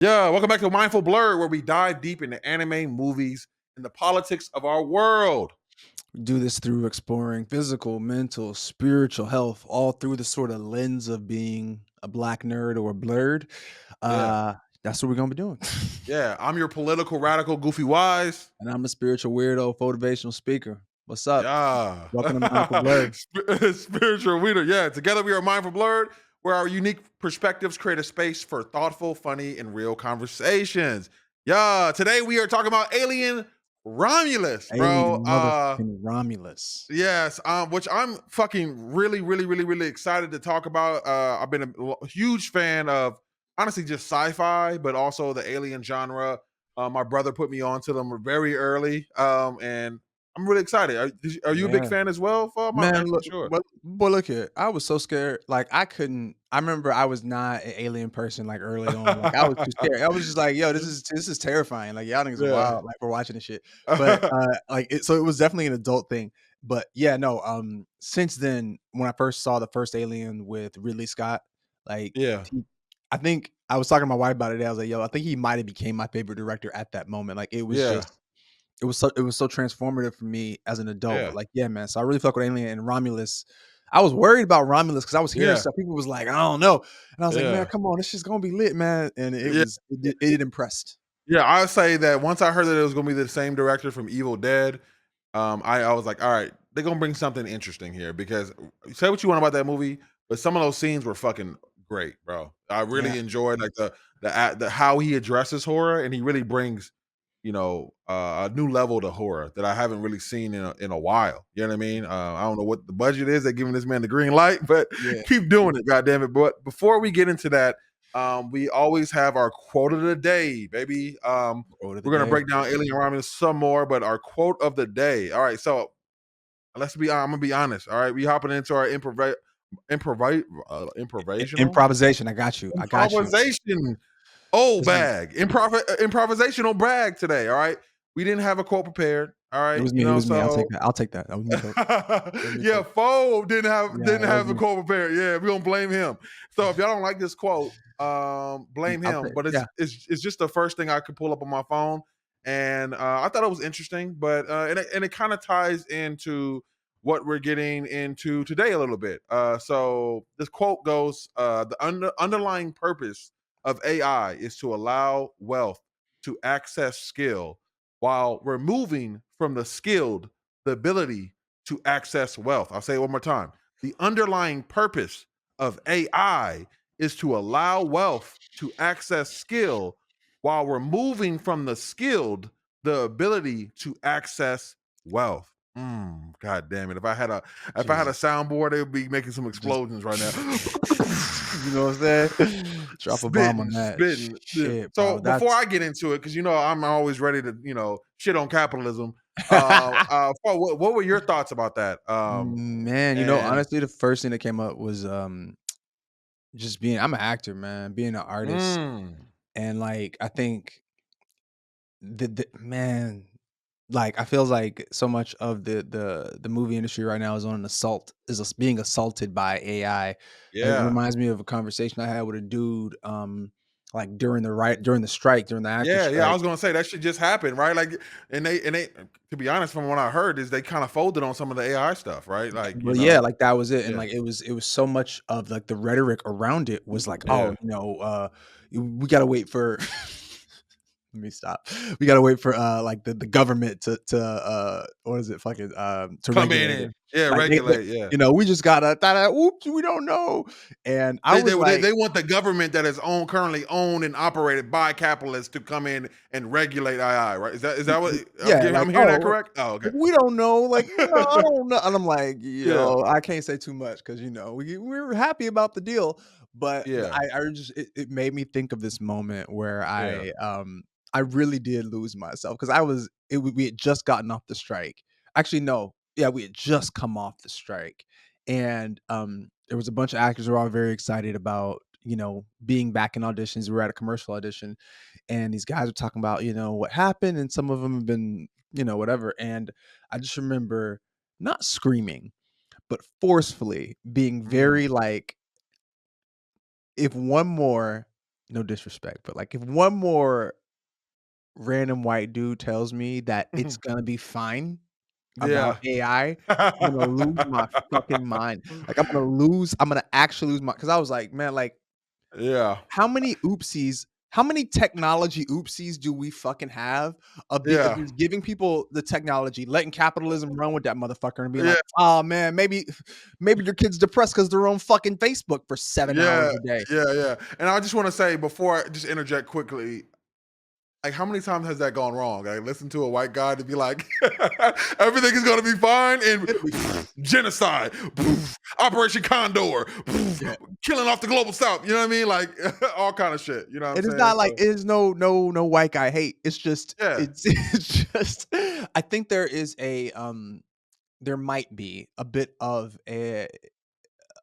Yeah, welcome back to Mindful Blur, where we dive deep into anime, movies, and the politics of our world. We do this through exploring physical, mental, spiritual health, all through the sort of lens of being a black nerd or blurred. Yeah, Uh, that's what we're gonna be doing. yeah. I'm your political radical, Goofy Wise. And I'm a spiritual weirdo, motivational speaker. What's up? Yeah, Welcome to Mindful Blur. spiritual leader. Yeah, together we are Mindful Blurred, where our unique perspectives create a space for thoughtful, funny, and real conversations. Yeah, today we are talking about Alien Romulus, bro. Alien motherfucking Romulus. Yes, which I'm fucking really excited to talk about. I've been a huge fan of honestly just sci-fi, but also the alien genre. My brother put me onto them very early, and I'm really excited. Are you a big Yeah. fan as well? I'm not Man, actually look, sure. but boy, look here. I was so scared. Like I couldn't. I remember I was not an alien person. Like early on, like I was too scared. I was just like, "Yo, this is terrifying." Like y'all niggas are Yeah. wild. Like we're watching this shit. But so it was definitely an adult thing. But yeah, no. Since then, when I first saw the first Alien with Ridley Scott, like Yeah. I think I was talking to my wife about it today. I was like, "Yo, I think he might have became my favorite director at that moment." Like it was Yeah. just it was so transformative for me as an adult. Yeah. Like, yeah, man. So I really fuck with Alien and Romulus. I was worried about Romulus because I was hearing Yeah. stuff. People was like, I don't know. And I was like, man, Yeah. come on, this shit's gonna be lit, man. And Yeah. it impressed. Yeah. I would say that once I heard that it was gonna be the same director from Evil Dead, I was like, all right, they're gonna bring something interesting here because say what you want about that movie, but some of those scenes were fucking great, bro. I Yeah. really enjoyed like the how he addresses horror, and he really brings a new level to horror that I haven't really seen in a while. You know what I mean? I don't know what the budget is. They're giving this man the green light, but Yeah. keep doing it, goddamn it. But before we get into that, we always have our quote of the day, baby. Quote of the We're gonna day. break down Alien Romulus some more, but our quote of the day. All right, so I'm gonna be honest. All right, we hopping into our improvisational Improvisation. I got you. I got you. improvisation. Oh, This is improvisational brag today. All right, we didn't have a quote prepared. All it right, was me. It was me. I'll take so that. I'll take that. That was me, coach. That was me, yeah, coach. Faux didn't have Yeah, didn't that was have the me. quote prepared. Yeah, we gonna blame him. So if y'all don't like this quote, blame I'll him. take But yeah. it's just the first thing I could pull up on my phone, and I thought it was interesting. But and it kind of ties into what we're getting into today a little bit. So this quote goes: "The underlying purpose of AI is to allow wealth to access skill, while removing from the skilled the ability to access wealth." I'll say it one more time. The underlying purpose of AI is to allow wealth to access skill while removing from the skilled the ability to access wealth. God damn it. If I had a Jesus. soundboard, it would be making some Just explosions right now. you know what I'm saying? Drop a bomb on that. Spitting. Yeah. Shit, So bro. before That's I get into it, because I'm always ready to, shit on capitalism. Paul, what were your thoughts about that? Man, And honestly, the first thing that came up was, just being I'm an actor, man, being an artist, mm, and, like, I think the man, like, I feels like so much of the movie industry right now is on an assault is being assaulted by AI. It yeah. reminds me of a conversation I had with a dude, like, during the strike, during the actor Yeah, yeah. I strike. was gonna say that shit just happened, right? Like, and they to be honest, from what I heard, is they kind of folded on some of the AI stuff, right? Like, Well, yeah, like, that was it, and, yeah, like, it was so much of, like, the rhetoric around it was like, "Oh, yeah. we gotta wait for" let me stop. We gotta wait for, like, the government to what is it? Fucking, to Come in regulate it. and yeah, Like, they regulate. Yeah. we just gotta oops, we don't know, and I They was they they like they want the government that is currently owned and operated by capitalists to come in and regulate II, right? Is that what yeah, like, I'm hearing that "Oh, correct? Oh, okay. we don't know," like, "No, I don't know," and I'm like, Yeah, "Yo, I can't say too much because we were happy about the deal," but yeah, I just it made me think of this moment where yeah. I really did lose myself because we had just gotten off the strike. Actually, no, yeah, we had just come off the strike, and, there was a bunch of actors who were all very excited about, being back in auditions. We were at a commercial audition, and these guys were talking about, what happened, and some of them have been, whatever. And I just remember not screaming, but forcefully being very Mm, like, if one more, no disrespect, but, like, if one more random white dude tells me that it's gonna be fine about Yeah. AI, I'm gonna lose my fucking mind. Like, I'm gonna actually lose my, because I was like, "Man, like, Yeah. how many technology oopsies do we fucking have of Yeah. just giving people the technology, letting capitalism run with that motherfucker and being Yeah. like, oh man, maybe your kid's depressed because 'cause they're on fucking Facebook for 7 hours Yeah. a day." Yeah. Yeah. And I just want to say before I just interject quickly, like, how many times has that gone wrong? I listen to a white guy to be like, everything is gonna be fine, and It'll be fine. genocide, Operation Condor, Yeah. killing off the global south. You know what I mean? Like all kind of shit. You know what I'm It is saying? not like So it is no white guy hate. It's just yeah. it's just I think there might be a bit of a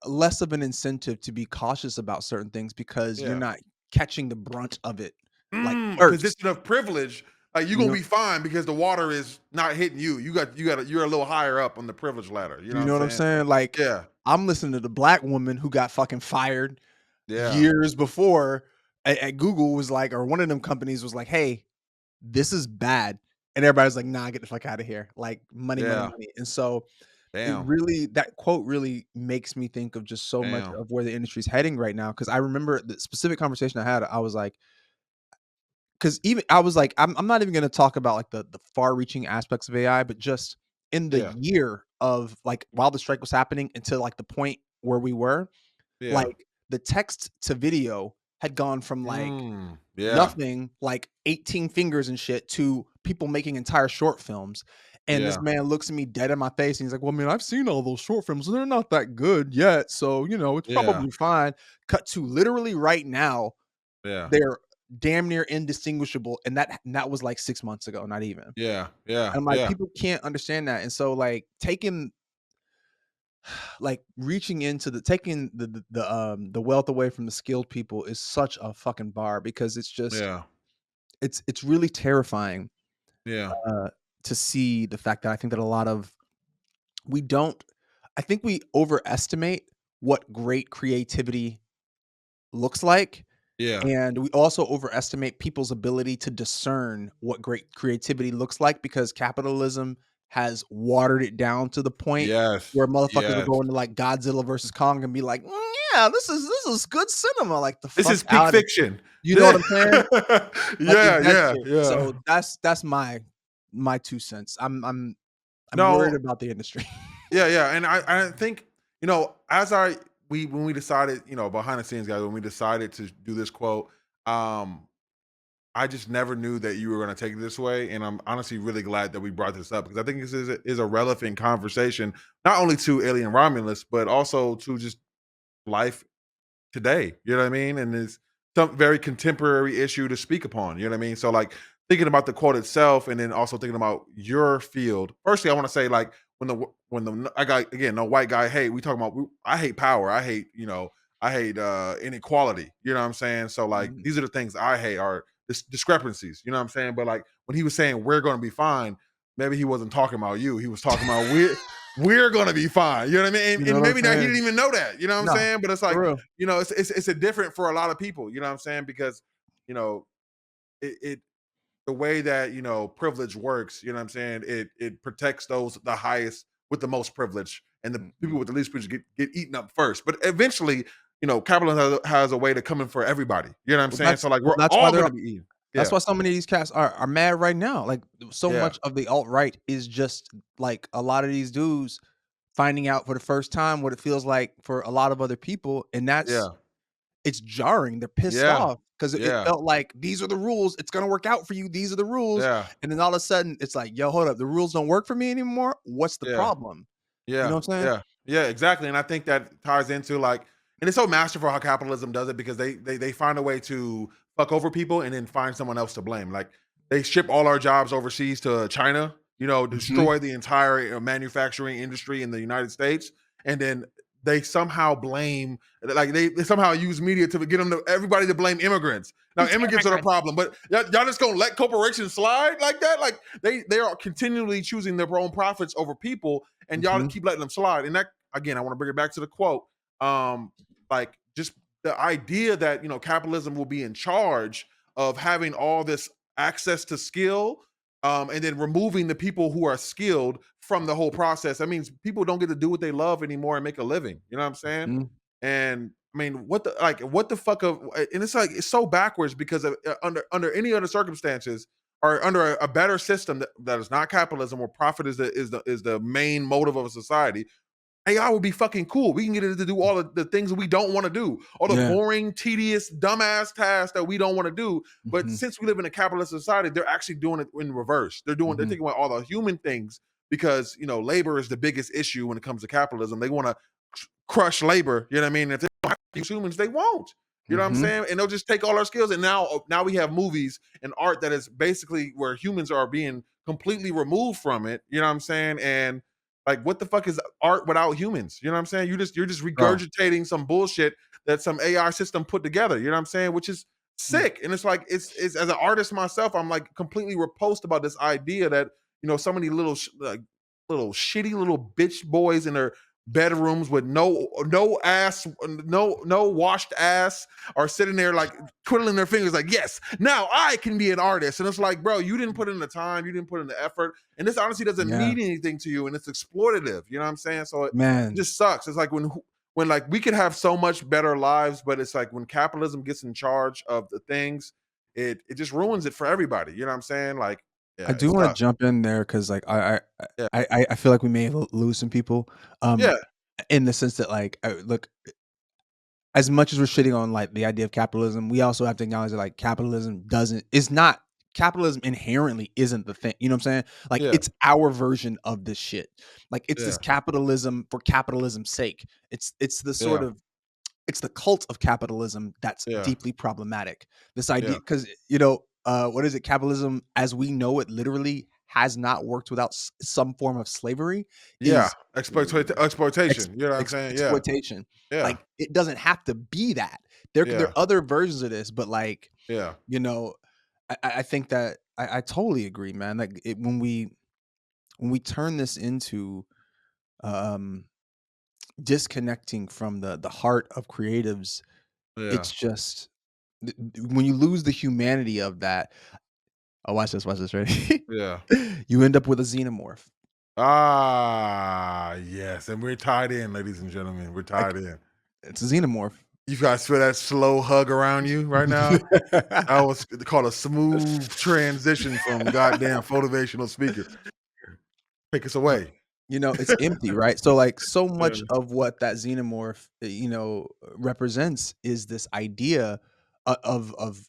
less of an incentive to be cautious about certain things because you're Yeah. not catching the brunt of it, like, A first, position of privilege. Like you're you gonna know be fine because the water is not hitting you. You're a little higher up on the privilege ladder. You know you what I'm know what I'm saying? saying? Like, Yeah. I'm listening to the black woman who got fucking fired Yeah. years before at Google was like, or one of them companies was like, "Hey, this is bad." And everybody's like, "Nah, get the fuck out of here." Like, money, money, Yeah. money. And so Damn. that quote really makes me think of just so much Damn. of where the industry's heading right now. Cause I remember the specific conversation I had, I was like, because even I was like, I'm not even gonna talk about like the far reaching aspects of AI, but just in the Yeah. year of like while the strike was happening until like the point where we were, Yeah. like the text to video had gone from like Yeah. nothing, like 18 fingers and shit, to people making entire short films. And this Yeah. man looks at me dead in my face and he's like, "Well, I mean, I've seen all those short films and they're not that good yet. So, it's Yeah. probably fine." Cut to literally right now, Yeah. they're damn near indistinguishable. And that was like 6 months ago, not even. And Yeah. Yeah. I'm like, Yeah. people can't understand that. And so like reaching into taking the wealth away from the skilled people is such a fucking bar because it's just Yeah. it's really terrifying Yeah. uh, to see the fact that I think that a lot of we don't I think we overestimate what great creativity looks like, Yeah. and we also overestimate people's ability to discern what great creativity looks like because capitalism has watered it down to the point Yes. where motherfuckers will Yes. go into like Godzilla versus Kong and be like, "Mm, yeah, this is good cinema." Like the This fuck is peak out of fiction. you know what I'm saying? Like it's Yeah. that Yeah. shit. Yeah. So that's my 2 cents. I'm worried No. about the industry. Yeah. Yeah. And I think, as when we decided, behind the scenes, guys, when we decided to do this quote, um, I just never knew that you were going to take it this way, and I'm honestly really glad that we brought this up because I think this is a relevant conversation, not only to Alien Romulus, but also to just life today. You know what I mean? And it's some very contemporary issue to speak upon. You know what I mean? So like thinking about the quote itself, and then also thinking about your field. Firstly, I want to say like when the I got again no white guy hate. We talking about I hate power. I hate inequality. You know what I'm saying? So like Mhm. these are the things I hate are discrepancies. You know what I'm saying? But like when he was saying we're going to be fine, maybe he wasn't talking about you. He was talking about we're gonna be fine. You know what I mean? You know And what I'm maybe now he didn't saying? even know that. You know what I'm No, saying? But it's like for real. it's a different for a lot of people. You know what I'm saying? Because you know it the way that privilege works. You know what I'm saying? It protects those the highest with the most privilege, and the people Mhm. with the least privilege get eaten up first. But eventually, capitalism has a way to come in for everybody. You know what I'm Well, saying? So like well, we're all going to be eaten. that's Yeah, why so many of these cats are mad right now. Like so yeah, much of the alt right is just like a lot of these dudes finding out for the first time what it feels like for a lot of other people, and yeah, it's jarring. They're pissed yeah, off because it yeah, felt like these are the rules. It's gonna work out for you. These are the rules, yeah, and then all of a sudden it's like, yo, hold up, the rules don't work for me anymore. What's the yeah. problem? You know Yeah, what I'm saying? yeah, yeah, exactly. And I think that ties into like, and it's so masterful how capitalism does it because they find a way to fuck over people and then find someone else to blame. Like they ship all our jobs overseas to China, Mhm. destroy the entire manufacturing industry in the United States, and then they somehow blame, like they somehow use media to get them to everybody to blame immigrants. Now These immigrants are the immigrants. problem, but y'all just gonna let corporations slide like that? Like they are continually choosing their own profits over people, and y'all Mhm. keep letting them slide. And that again, I want to bring it back to the quote. Like just the idea that capitalism will be in charge of having all this access to skill, and then removing the people who are skilled from the whole process. That means people don't get to do what they love anymore and make a living. You know what I'm saying? Mhm. And I mean, what the fuck of, and it's like it's so backwards because under any other circumstances, or under a better system that is not capitalism, where profit is the main motive of a society, AI would be fucking cool. We can get it to do all of the things that we don't want to do, all the Yeah. boring, tedious, dumbass tasks that we don't want to do. But Mhm. since we live in a capitalist society, they're actually doing it in reverse. They're Mhm. taking away all the human things because labor is the biggest issue when it comes to capitalism. They want to crush labor. You know what I mean? If they don't have to use humans, they won't. You know what I'm Mhm. saying? And they'll just take all our skills. And now we have movies and art that is basically where humans are being completely removed from it. You know what I'm saying? And like, what the fuck is art without humans? You know what I'm saying? You're just Bro. regurgitating some bullshit that some AI system put together. You know what I'm saying? Which is Mm. sick. And it's like it's as an artist myself, I'm like completely repulsed about this idea that so many little shitty little bitch boys in their bedrooms with no ass, no washed ass, are sitting there like twiddling their fingers like, yes, now I can be an artist. And it's like, bro, you didn't put in the time, you didn't put in the effort, and this honestly doesn't Yeah. mean anything to you, and it's exploitative. You know what I'm saying? So it Man, just sucks. It's like when like we could have so much better lives, but it's like when capitalism gets in charge of the things, it just ruins it for everybody. You know what I'm saying? Like, I yeah, do it's wanna tough. jump in there because, like, Yeah, I feel like we may lose some people, um, yeah, in the sense that, like, look, as much as we're shitting on, like, the idea of capitalism, we also have to acknowledge that, like, capitalism inherently isn't the thing, you know what I'm saying? Like, yeah, it's our version of this shit. Like, it's this yeah, capitalism for capitalism's sake. It's the sort yeah, of it's the cult of capitalism that's yeah, deeply problematic. This idea, yeah. because what is it? Capitalism, as we know it, literally has not worked without some form of slavery. Yeah, Is exploitation. You know what I'm saying? Yeah, exploitation. yeah, Like, it doesn't have to be that. There yeah, are other versions of this, but like, yeah, you know, I think that I totally agree, man. Like, when we turn this into um disconnecting from the heart of creatives, yeah, it's just when you lose the humanity of that. Oh, watch this, ready? yeah. You end up with a xenomorph. Ah, yes, and we're tied in, ladies and gentlemen. We're Like, tied in. it's a xenomorph. You guys feel that slow hug around you right now? That was called a smooth transition from goddamn motivational speaker. Take us Y away. it's empty, right? So, like, so Yeah, much of what that xenomorph, represents is this idea of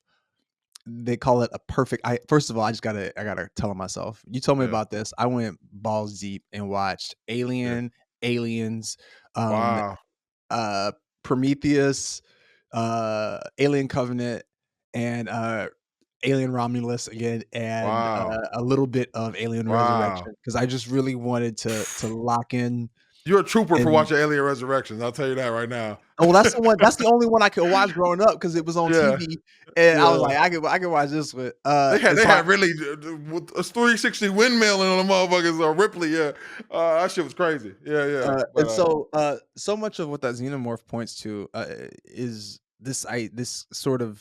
they call it a perfect I first of all, I gotta tell myself. You told me yeah, about this. I went balls deep and watched yeah. Aliens, um, Wow, uh, Prometheus, Alien Covenant, and, Alien Romulus again, and, wow, a little bit of Alien wow. Resurrection because I just really wanted to lock in You're a trooper for and watching Alien Resurrections, I'll tell you that right now. oh, well, that's the only one I could watch growing up because it was on Yeah, TV, and I was yeah. like, I could watch this one," They and so I had really with a 360 windmill on the motherfuckers, Ripley, yeah. That shit was crazy. Yeah, yeah. and But so, so much of what that xenomorph points to, is this sort of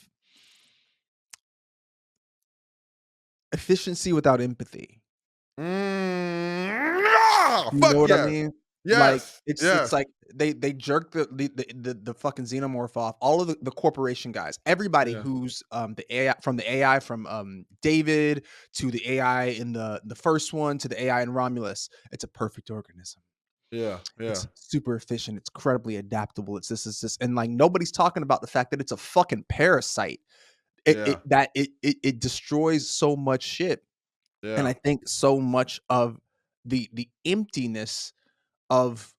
efficiency without empathy. You know fuck what I yes. mean? Like, Yes. it's Yes. like they jerk the fucking xenomorph off. All of the corporation guys, everybody Yeah. who's, the AI from, David to the AI in the first one to the AI in Romulus. It's a perfect organism. Yeah. Yeah. It's super efficient. It's incredibly adaptable. It's this, and like nobody's talking about the fact that it's a fucking parasite. Yeah. It destroys so much shit. And Yeah. I think so much of the emptiness of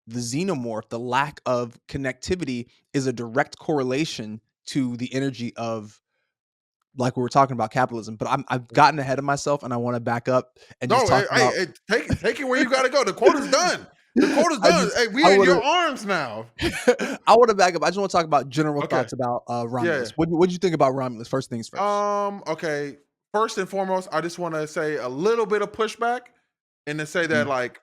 the xenomorph, the lack of connectivity, is a direct correlation to the energy of, like we were talking about, capitalism. But I've gotten ahead of myself, and I want to back up and just No, talk about. hey, take it where you gotta go. The quota's done. The quota's I done. just Hey, I we in want your to arms now. I want to back up. I just want to talk about general Okay. thoughts about Yeah. Romulus. What do you think about Romulus? First things first. Okay. First and foremost, I just want to say a little bit of pushback and to say that Mm, like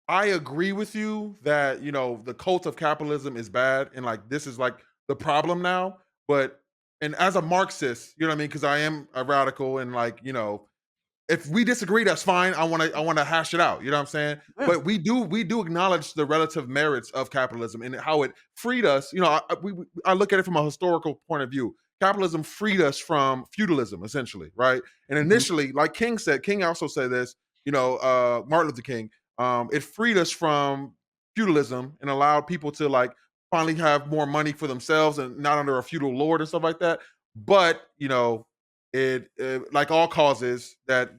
I agree with you that, the cult of capitalism is bad and like this is like the problem now. But and as a Marxist, you know what I mean? Because I am a radical and like, if we disagree, that's fine. I wanna hash it out. You know what I'm saying? Yeah. But we do acknowledge the relative merits of capitalism and how it freed us. I look at it from a historical point of view. Capitalism freed us from feudalism, essentially, right? And Mhm. initially, like King said, King also said this. Martin Luther King. It freed us from feudalism and allowed people to like finally have more money for themselves and not under a feudal lord and stuff like that. But like all causes that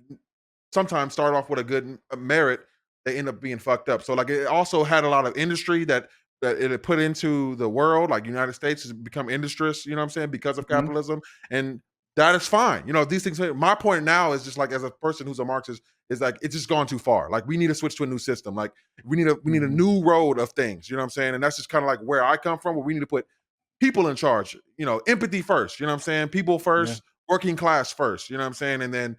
sometimes start off with a good merit, they end up being fucked up. So like it also had a lot of industry that it had put into the world. Like United States has become industrious, you know what I'm saying, because of Mhm. capitalism. And that is fine. These things. My point now is just like as a person who's a Marxist, is like it's just gone too far. Like we need to switch to a new system. Like we need a Mhm. new road of things. You know what I'm saying? And that's just kind of like where I come from, where we need to put people in charge. Empathy first. You know what I'm saying? People Yeah. first, working class first. You know what I'm saying? And then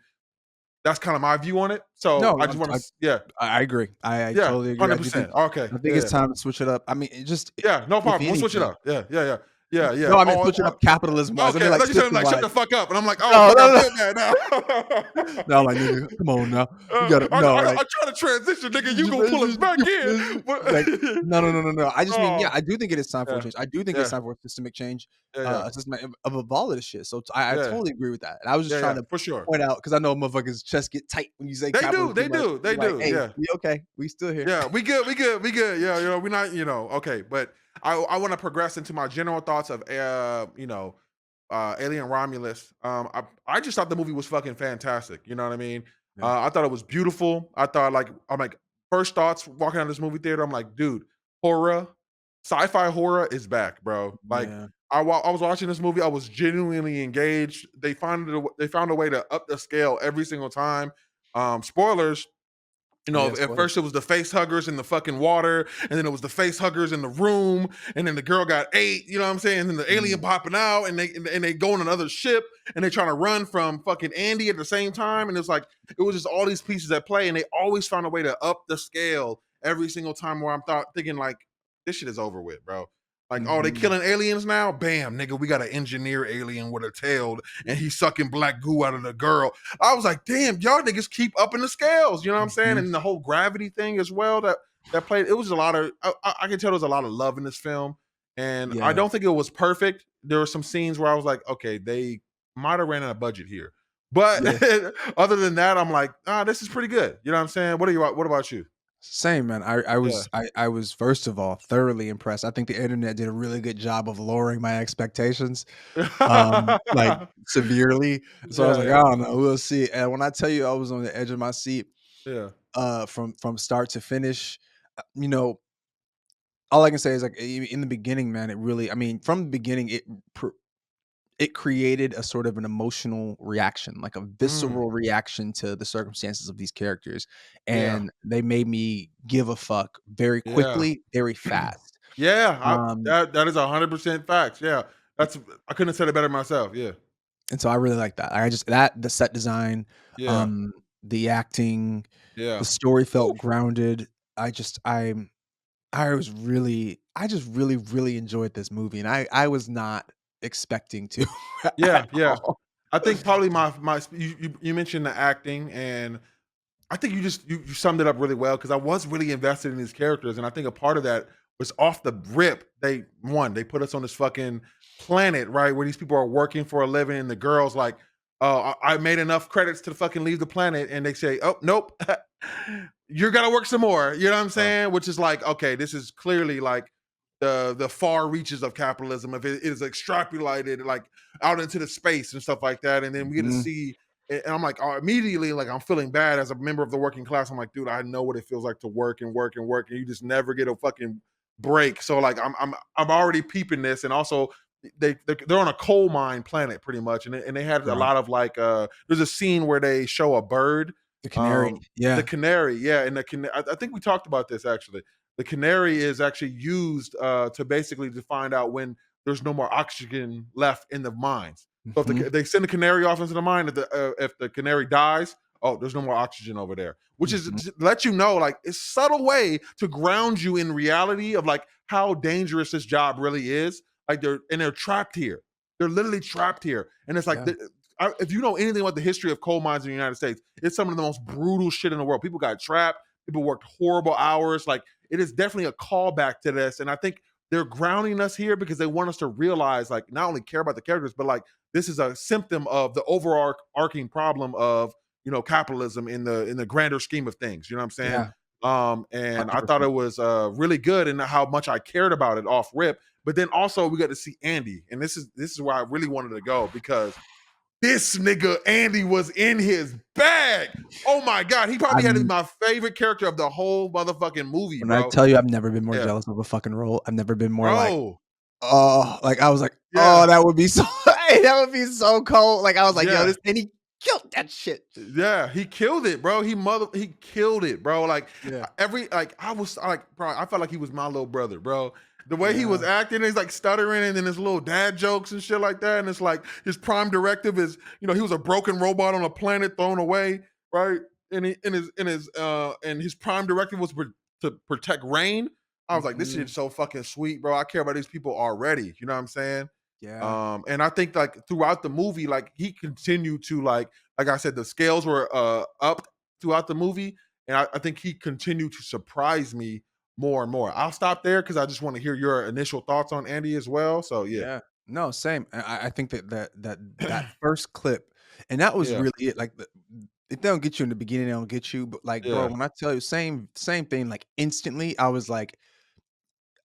that's kind of my view on it. So No, I just want to, yeah, I agree. I yeah, totally agree. hundred I do think percent. Okay, I think yeah, it's yeah, time to switch it up. I mean, it just yeah. No if problem. We'll switch it anything up. Yeah, yeah, yeah, yeah, no, yeah. I mean Oh, switch it up capitalism-wise. I okay. mean, I like, thought you said like shut system-wise. the fuck up, and I'm like, oh No, fuck, no, I no. feel bad now. No, I'm like, "Nigga, come on now. You uh, gotta" I, no, I, like I try to transition, nigga. You gonna pull us back in? like, no, no, no, no, no. I just mean, yeah, Oh, I do think it is time for a yeah, change. I do think it's yeah, time for a systemic change, yeah, yeah, a system of all of this shit. So I yeah, totally agree with that. And I was just yeah, trying yeah, to for sure. point out because I know motherfuckers' chests get tight when you say They do, capitalism too they much. do, You're they like, do. "Hey, Yeah. we okay. We still here." Yeah, we good, we good, we good. Yeah, we not, okay. But I want to progress into my general thoughts of Alien Romulus. I just thought the movie was fucking fantastic. You know what I mean? Yeah. I thought it was beautiful. I'm like first thoughts walking out of this movie theater. I'm like, dude, horror, sci-fi horror is back, bro. Like Yeah. I was watching this movie. I was genuinely engaged. They found a way to up the scale every single time. Spoilers, Yes, at what? first it was the face huggers in the fucking water, and then it was the face huggers in the room, and then the girl got ate, you know what I'm saying? And then the alien Mm, popping out, and they go on another ship, and they trying to run from fucking Andy at the same time. And it's like it was just all these pieces at play, and they always found a way to up the scale every single time where thinking like this shit is over with, bro. Like, oh, they mhm. killing aliens now? Bam, nigga, we got an engineer alien with a tail, and he's sucking black goo out of the girl. I was like, damn, y'all niggas keep upping the scales. You know what I'm saying? Mhm. And the whole gravity thing as well that played. It was a lot of. I can tell there was a lot of love in this film, and I Yeah. don't think it was perfect. There were some scenes where I was like, okay, they might have ran out of budget here, but Yeah. other than that, I'm like, this is pretty good. You know what I'm saying? What about you? Same, man. I Yeah. was I was first of all thoroughly impressed. I think the internet did a really good job of lowering my expectations, like severely. So I was Yeah, like, yeah, I don't know, we'll see. And when I tell you I was on the edge of my seat, yeah. from start to finish, you know, all I can say is like in the beginning, man, it really, I mean, from the beginning, it created a sort of an emotional reaction, like a Mm, visceral reaction to the circumstances of these characters, yeah, and they made me give a fuck very yeah. quickly, very fast. Yeah, Um, that is 100% facts. Yeah, I couldn't have said it better myself. Yeah, and so I really like that. I just that the set design, yeah, the acting, the yeah, story Woo. felt grounded. I just I just really, really enjoyed this movie, and I was not expecting to Yeah, at yeah. all. I think probably you mentioned the acting, and I think you summed it up really well because I was really invested in these characters, and I think a part of that was off the rip. They put us on this fucking planet, right, where these people are working for a living, and the girls like, oh, I made enough credits to fucking leave the planet, and they say, oh, nope, you're gonna work some more. You know what I'm Uh, saying? Which is like, okay, this is clearly like the far reaches of capitalism. If it is extrapolated like out into the space and stuff like that, and then we get to mhm, see and I'm like, immediately, like, I'm feeling bad as a member of the working class. I'm like, dude, I know what it feels like to work and work and work, and you just never get a fucking break. So, like, I'm already peeping this, and also they're on a coal mine planet pretty much, and they had a right. lot of like, there's a scene where they show a bird, The canary, um, the yeah. canary, yeah, and I think we talked about this actually. The canary is actually used to basically to find out when there's no more oxygen left in the mines. So Mhm. if they send the canary off into the mine, if the canary dies, oh, there's no more oxygen over there, which is Mhm. to let you know, like, it's subtle way to ground you in reality of like how dangerous this job really is. Like they're trapped here. They're literally trapped here, and it's like Yeah. if you know anything about the history of coal mines in the United States, it's some of the most brutal shit in the world. People got trapped. People worked horrible hours. Like it is definitely a callback to this, and I think they're grounding us here because they want us to realize, like, not only care about the characters, but like this is a symptom of the overarching problem of capitalism in the grander scheme of things. You know what I'm saying? Yeah. And I thought 100%. it was really good and how much I cared about it off rip. But then also we got to see Andy, and this is where I really wanted to go because this nigga Andy was in his bag. Oh my god, he probably had to be I'm my favorite character of the whole motherfucking movie, When I bro. tell you I've never been more Yeah, jealous of a fucking role, I've never been more like, bro. "Oh," like, I was like, "Oh, Yeah, that would be so that would be so cold." Like, I was like, "Yo, yeah. this," and he killed that shit. Yeah, he killed it, bro. He killed it, bro. Like Yeah. every like I was like, bro, I felt like he was my little brother, bro. The way he was Yeah. acting, he's like stuttering, and then his little dad jokes and shit like that. And it's like his prime directive is, he was a broken robot on a planet thrown away, right? And his prime directive was to protect Rain. I was like, this Mhm. shit's so fucking sweet, bro. I care about these people already. You know what I'm saying? Yeah. And I think like throughout the movie, like he continued to like I said, the scales were up throughout the movie, and I think he continued to surprise me more and more. I'll stop there because I just want to hear your initial thoughts on Andy as well. So yeah, Yeah. No, same. I think that first clip, and that was yeah, really it, like, if they don't get you in the beginning, they don't get you, but, like, bro, yeah, when I tell you same thing, like, instantly, I was like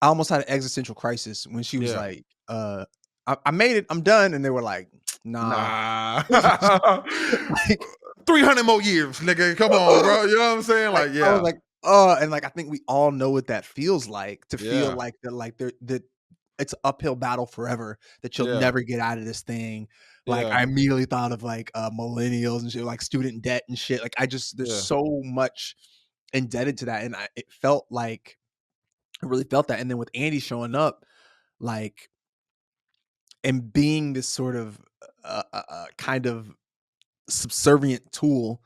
I almost had an existential crisis when she was yeah. like, I made it, I'm done," and they were like, "Nah." Nah, Like 300 more years, nigga. Come on, bro. You know what I'm saying? like, Like, I was yeah, like, "Oh," and, like, I think we all know what that feels like, to feel yeah, like that it's an uphill battle forever, that you'll yeah, never get out of this thing. Like, yeah, I immediately thought of, like, millennials and shit, like, student debt and shit, like, there's yeah, so much indebted to that, and it felt like I really felt that, and then with Andy showing up, like, and being this sort of, kind of subservient tool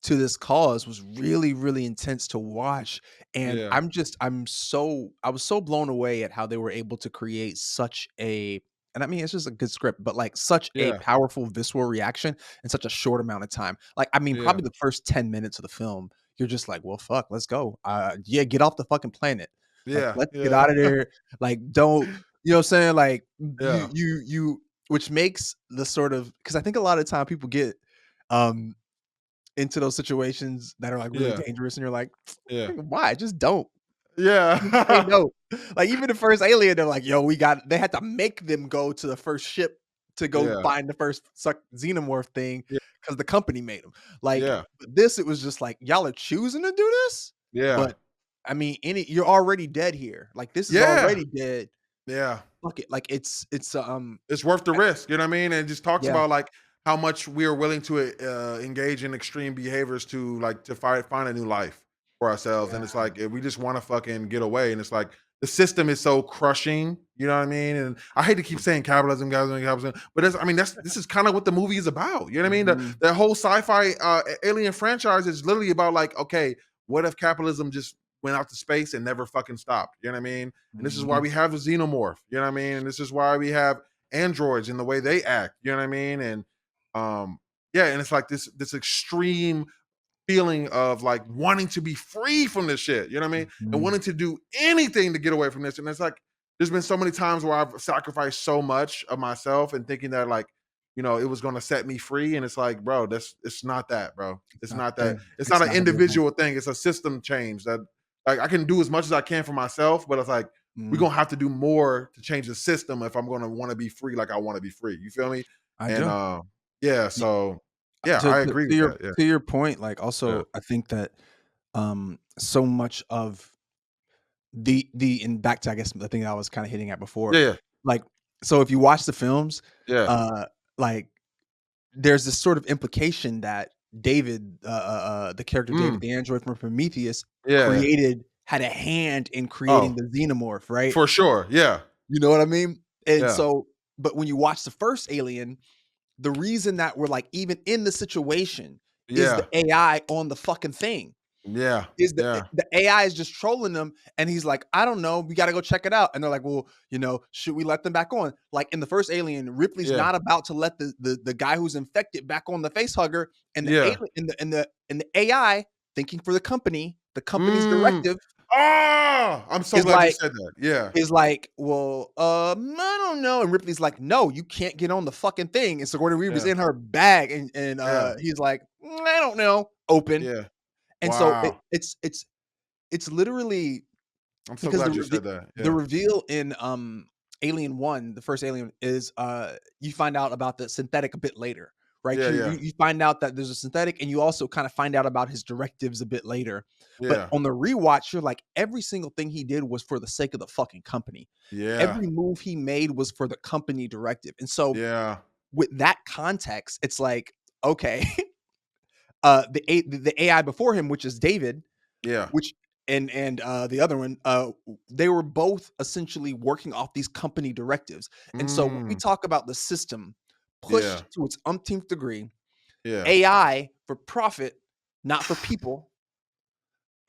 to this cause was really, really intense to watch, and yeah, I was so blown away at how they were able to create such a, and I mean, it's just a good script, but, like, such a yeah, powerful visceral reaction in such a short amount of time. Like, I mean, yeah, probably the first 10 minutes of the film, you're just like, "Well, fuck, let's go. Yeah, get off the fucking planet. Like, yeah, let's get yeah, out of there. Like, don't," you know what I'm saying? Like, yeah, which makes the sort of, because I think a lot of time people get, um into those situations that are, like, really yeah, dangerous, and you're like, yeah, "Why? Just don't. Just say yeah, no." Like, even the first Alien, they're like, "Yo, they had to make them go to the first ship to go yeah, find the first xenomorph thing yeah, because the company made them." Like, yeah, but this, it was just like, "Y'all are choosing to do this?" yeah, But, I mean, you're already dead here. Like, this is yeah, already dead. yeah. Fuck it. Like, It's worth the I risk. You know what I mean? And it just talks yeah, about like how much we are willing to engage in extreme behaviors to like to find a new life for ourselves. And yeah, it's like we just want to fucking get away. And it's like the system is so crushing. You know what I mean? And I hate to keep saying capitalism, capitalism, but this is kind of what the movie is about. You know what I mean? mhm, The whole sci-fi alien franchise is literally about like, okay, what if capitalism just went out to space and never fucking stopped? You know what I mean? And this is why mhm, we have the xenomorph, you know what I mean? And this is why we have androids and the way they act, you know what I mean? And yeah, and it's like this extreme feeling of like wanting to be free from this shit, you know what I mean? And mhm. wanting to do anything to get away from this. And it's like there's been so many times where I've sacrificed so much of myself and thinking that like, it was gonna set me free. And it's like, bro, it's not that, bro. It's It's not not the that. thing. It's not It's an not the thing. individual thing. It's a system change that like I can do as much as I can for myself, but it's like we're Mm. gonna have to do more to change the system if I'm gonna want to be free like I want to be free. You feel me? I And do. yeah, so yeah, To I to agree to with your that. Yeah, to your point, like, yeah, also, I think that, so much of and back to, I guess, the thing that I was kinda hitting at before, yeah, like, so if you watch the films, yeah. like, there's this sort of implication that David, the character David, Mm, the android from Prometheus, yeah. had a hand in creating Oh, the xenomorph, right? for sure. Yeah, You know what I mean? And yeah, so, but when you watch the first Alien, the reason that we're, like, even in the situation is the Yeah. AI on the fucking thing. Yeah. Is Yeah. the AI is just trolling them, and he's like, "I don't know, we gotta go check it out." And they're like, "Well, should we let them back on?" Like in the first Alien, Ripley's Yeah. not about to let the guy who's infected back on the face hugger, and the Yeah. alien and the AI thinking for the company's Mm. directive Ah! I'm so is glad you like said that. Yeah. "Well, I don't know." And Ripley's like, "No, you can't get on the fucking thing." And Sigourney Weaver's Yeah. in her bag, and Yeah. he's like, I don't know." Open. Yeah. And so Wow. it's literally I'm so because glad you said that. the Yeah. reveal in, Alien 1, the first Alien, is, you find out about the synthetic a bit later, right? Yeah, yeah. You find out that there's a synthetic, and you also kinda find out about his directives a bit later. But Yeah. on the rewatch, you're like, every single thing he did was for the sake of the fucking company. Yeah. Every move he made was for the company directive. And so, Yeah. with that context, it's like, okay, the AI before him, which is David, Yeah. which the other one, they were both essentially working off these company directives. And so when we Mm. talk about the system Yeah. pushed to its umpteenth degree, Yeah. AI for profit, not for people,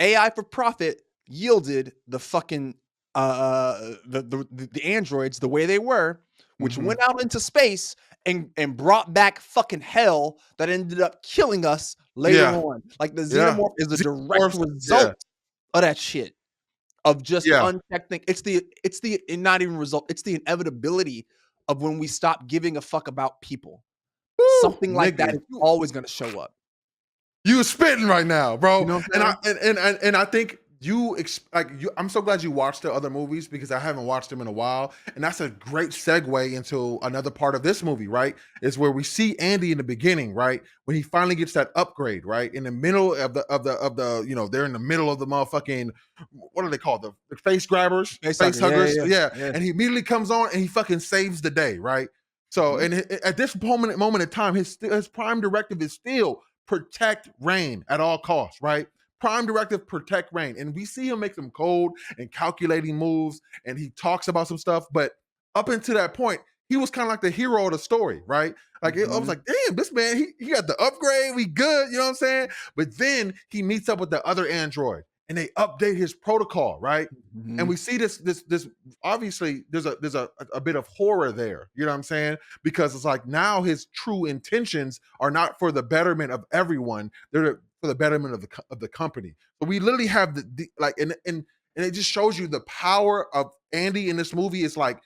AI for profit yielded the fucking the androids the way they were, which Mhm. went out into space and brought back fucking hell that ended up killing us later Yeah. on. Like the Yeah. xenomorph is a direct Xenomorphs. result Yeah. of that shit. Of just Yeah. unchecked thing. It's the and not even result, it's the inevitability of when we stop giving a fuck about people. Woo! Something like that Nigga. is always gonna show up. You spitting right now, You bro. know what And I'm I saying? and I think I'm so glad you watched the other movies because I haven't watched them in a while. And that's a great segue into another part of this movie, right? Is where we see Andy in the beginning, right? When he finally gets that upgrade, right? In the middle they're in the middle of the motherfucking what are they called? The face grabbers, Face face hugger. Yeah, huggers. yeah, Yeah. yeah. And he immediately comes on and he fucking saves the day, right? So, Mhm. at this moment in time, his prime directive is still protect Rain at all costs, right? Prime directive, protect Rain. And we see him make some cold and calculating moves, and he talks about some stuff. But up until that point, he was kind of like the hero of the story, right? Like I was Mhm. like, damn, this man, he got the upgrade, we good, you know what I'm saying? But then he meets up with the other android and they update his protocol, right? And Mhm. we see this obviously there's a bit of horror there, you know what I'm saying? Because it's like now his true intentions are not for the betterment of everyone; they're for the betterment of the company. But we literally have the like, and it just shows you the power of Andy in this movie. Is like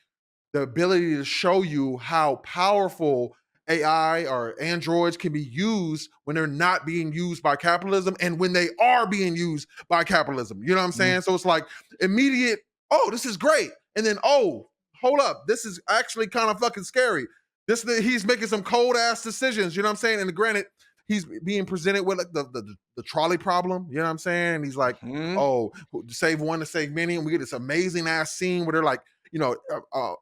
the ability to show you how powerful AI or androids can be used when they're not being used by capitalism and when they are being used by capitalism. You know what I'm Mhm. saying? So it's like immediate, oh, this is great. And then, oh, hold up, this is actually kind of fucking scary. He's making some cold ass decisions, you know what I'm saying? And granted, he's being presented with like the trolley problem, you know what I'm saying? And he's like, Mhm. oh, save one to save many. And we get this amazing ass scene where they're like,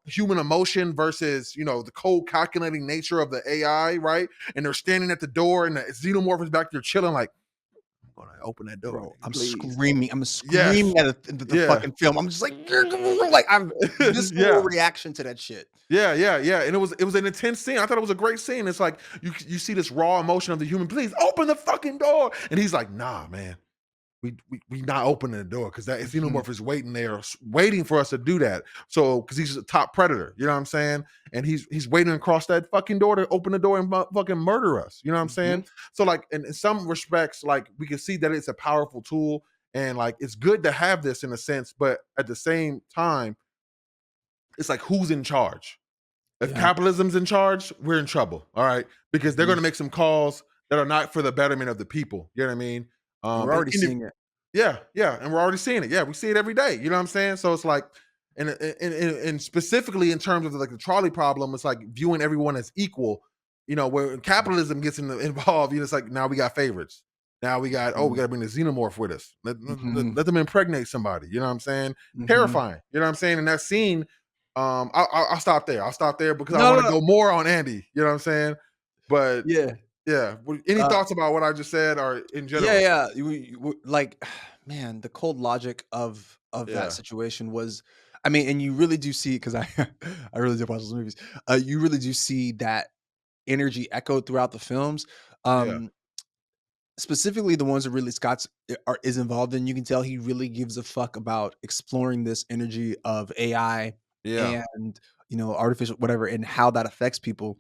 human emotion versus the cold calculating nature of the AI, right? And they're standing at the door, and the xenomorph is back there chilling, like, I'm gonna open that door, Bro, nigga, I'm please. screaming. I'm Yes, screaming at the yeah, fucking film. I'm just like, like I'm visceral yeah. reaction to that shit. Yeah, yeah, yeah, and it was an intense scene. I thought it was a great scene. It's like you see this raw emotion of the human. Please open the fucking door, and he's like, "Nah, man, we not opening the door because that Mhm. xenomorph is waiting there, waiting for us to do that. So because he's a top predator, you know what I'm saying? And he's waiting across that fucking door to open the door and fucking murder us. You know what I'm saying? Mhm. So like in some respects, like we can see that it's a powerful tool and like it's good to have this in a sense, but at the same time, it's like who's in charge? If Yeah. capitalism's in charge, we're in trouble. All right. Because they're Mhm. gonna make some calls that are not for the betterment of the people. You know what I mean? And we're And already seeing it. yeah, yeah, and we're already seeing it. Yeah, we see it every day. You know what I'm saying? So it's like, and specifically in terms of like the trolley problem, it's like viewing everyone as equal. Where capitalism gets involved, it's like now we got favorites. Now we Mhm. got to bring the xenomorph with us. Mhm. Let them impregnate somebody. You know what I'm saying? Mhm. Terrifying. You know what I'm saying? And that scene, I'll stop there. I'll stop there because I No, want no, to no. go more on Andy. You know what I'm saying? But Yeah. yeah, any Uh, thoughts about what I just said or in yeah, general? yeah. Like, man, the cold logic of that Yeah, situation was, I mean, and you really do see because I I really did watch those movies. You really do see that energy echoed throughout the films. yeah, Um, specifically the ones that Ridley Scott's are is involved in, you can tell he really gives a fuck about exploring this energy of AI Yeah. and, artificial whatever, and how that affects people.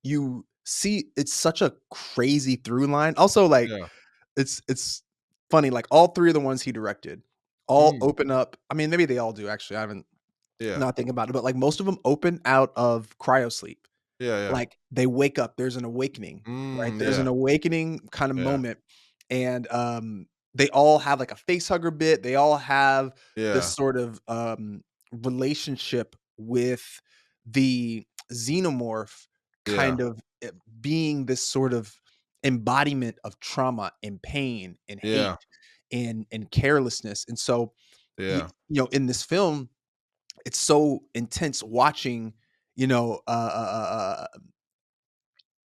You see it's such a crazy through line. Also, like, Yeah. it's funny, like, all 3 of the ones he directed all Mm. open up. I mean, maybe they all do, actually, I haven't Yeah. not thinking about it, but, like, most of them open out of cryosleep. Yeah, yeah. Like, they wake up, there's an awakening, right? There's an Yeah. awakening kind of Yeah. moment, and, they all have, like, a face hugger bit, they all have this Yeah. sort of, relationship with the xenomorph Yeah. kind of, being this sort of embodiment of trauma and pain and Yeah. hate and carelessness, and so, Yeah. in this film, it's so intense watching, you know, uh, uh, uh, uh,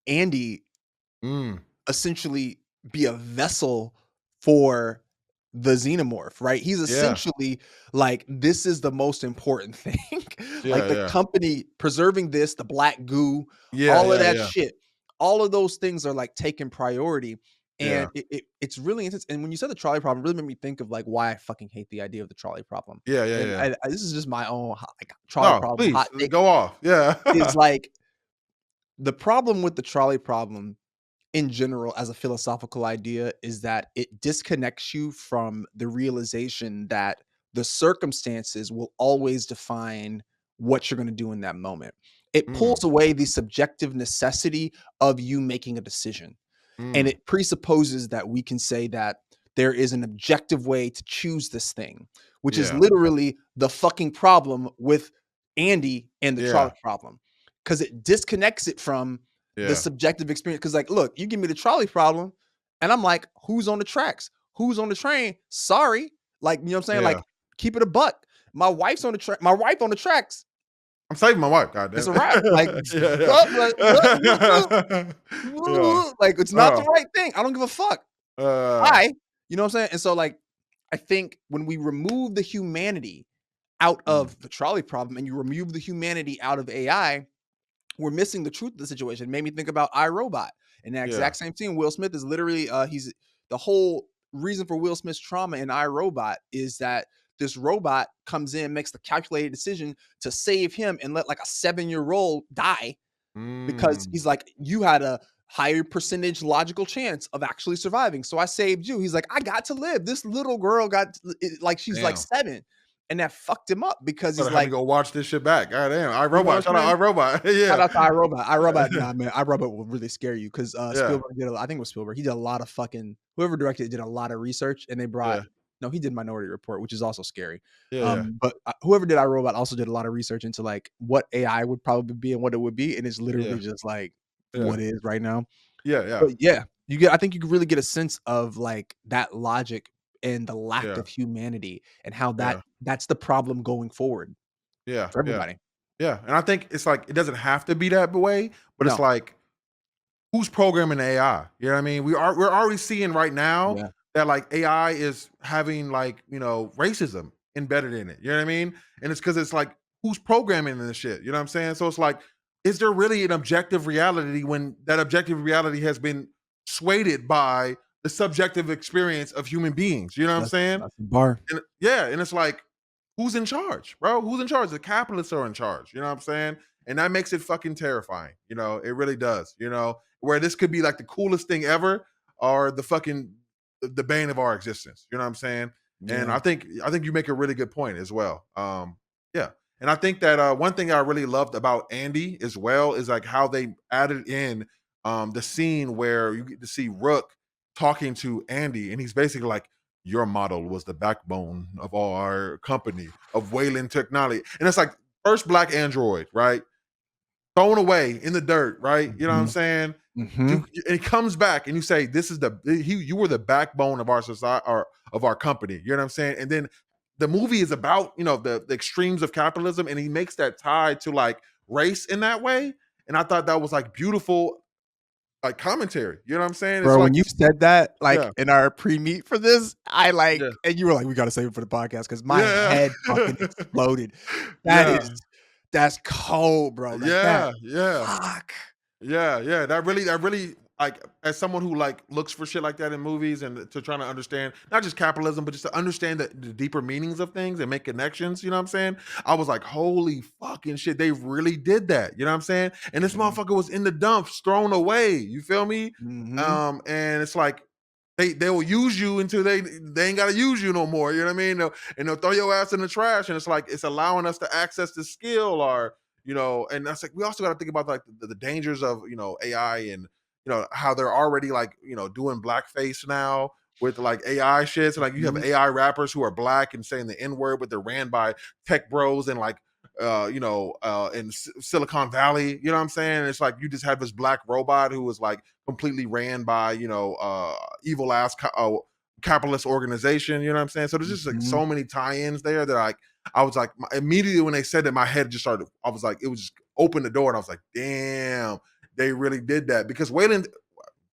Andy Mm. essentially be a vessel for the xenomorph, right? He's Yeah. essentially like, this is the most important thing. Like, Yeah, the yeah. company preserving this, the black goo, Yeah, all of yeah, that yeah. shit, all of those things are, like, taking priority, Yeah. and it's really intense, and when you said the trolley problem, it really made me think of, like, why I fucking hate the idea of the trolley problem, Yeah, yeah, and yeah. this is just my own hot like, trolley No, problem please, hot take, go off. Yeah. is, like, the problem with the trolley problem in general as a philosophical idea is that it disconnects you from the realization that the circumstances will always define what you're going to do in that moment. It Mm. pulls away the subjective necessity of you making a decision. And Mm. it presupposes that we can say that there is an objective way to choose this thing, which is Yeah. literally the fucking problem with Andy and the trolley Yeah. problem. Because it disconnects it from the Yeah. subjective experience. Because, like, look, you give me the trolley problem, and I'm like, who's on the tracks? Who's on the train? Sorry. Like, you know what I'm saying? Yeah. Like, keep it a buck. My wife's on the track. My wife on the tracks. I'm saving my wife, It's goddamn a wrap. Like, it. Yeah, what, like, yeah. Yeah. like, it's not the Oh, right thing. I don't give a fuck. uh, Why? You know what I'm saying? And so, like, I think when we remove the humanity out mm, of the trolley problem and you remove the humanity out of AI, we're missing the truth of the situation. It made me think about iRobot. In that yeah. exact same scene, Will Smith is literally he's the whole reason for Will Smith's trauma in iRobot is that this robot comes in, makes the calculated decision to save him and let like a 7-year-old die because Mm, he's like, you had a higher percentage logical chance of actually surviving. So I saved you. He's like, I got to live. This little girl like, she's like damn. 7. And that fucked him up because he's Gonna have to like, go watch this shit back. Goddamn. you know iRobot. what Shout I'm saying? out iRobot. Shout Yeah. out to iRobot. iRobot, Yeah. nah, man, iRobot will really scare you because Yeah. Spielberg did. I think it was Spielberg. He did a lot of fucking whoever directed it did a lot of research, and they brought. Yeah. No, he did Minority Report, which is also scary. Yeah. Yeah. But whoever did iRobot also did a lot of research into like what AI would probably be and what it would be, and it's literally Yeah. just like Yeah. what is right now. Yeah. Yeah. But yeah, you get. I think you can really get a sense of like that logic and the lack Yeah. of humanity and how Yeah. that's the problem going forward Yeah. for Yeah. everybody. Yeah. And I think it's like it doesn't have to be that way, but it's No. like who's programming AI? You know what I mean? We're already seeing right now Yeah. that like AI is having like, racism embedded in it. You know what I mean? And it's because it's like who's programming this shit? You know what I'm saying? So it's like, is there really an objective reality when that objective reality has been swayed by the subjective experience of human beings? You know what I'm saying? That's the bar. And yeah, and it's like, who's in charge, bro? Who's in charge? The capitalists are in charge. You know what I'm saying? And that makes it fucking terrifying. It really does. Where this could be like the coolest thing ever, or the fucking the bane of our existence. You know what I'm saying? And Yeah. I think you make a really good point as well. Yeah. And I think that one thing I really loved about Andy as well is like how they added in the scene where you get to see Rook talking to Andy, and he's basically like, your model was the backbone of all our company of Wayland Technology. And it's like first black android, right? Thrown away in the dirt, right? You know what I'm Mhm. saying? Mhm. And he comes back and you say, this is you were the backbone of our society or of our company. You know what I'm saying? And then the movie is about, the extremes of capitalism, and he makes that tie to like race in that way. And I thought that was like beautiful, like commentary. You know what I'm saying? It's Bro, like when you said that, like, yeah, in our pre-meet for this, I, yeah, and you were like, "We gotta save it for the podcast because my yeah. head fucking exploded. That Yeah. is that's cold, bro, like, that Yeah, yeah, fuck. yeah, yeah. That really like as someone who like looks for shit like that in movies and to trying to understand not just capitalism, but just to understand the deeper meanings of things and make connections, you know what I'm saying? I was like, holy fucking shit, they really did that. You know what I'm saying? And this Mhm. motherfucker was in the dumps, thrown away. You feel me? Mhm. And it's like they will use you until they ain't gotta use you no more. You know what I mean? And they'll throw your ass in the trash. And it's like it's allowing us to access the skill or and that's like we also got to think about like the dangers of AI and how they're already like doing blackface now with like AI shit. So like you have Mhm. AI rappers who are black and saying the N word, but they're ran by tech bros and like in Silicon Valley. You know what I'm saying? It's like you just have this black robot who was like completely ran by evil ass capitalist organization. You know what I'm saying? So there's just like Mhm. so many tie-ins there that I was like immediately when they said that my head just started. I was like it was just open the door and I was like damn they really did that because Wayland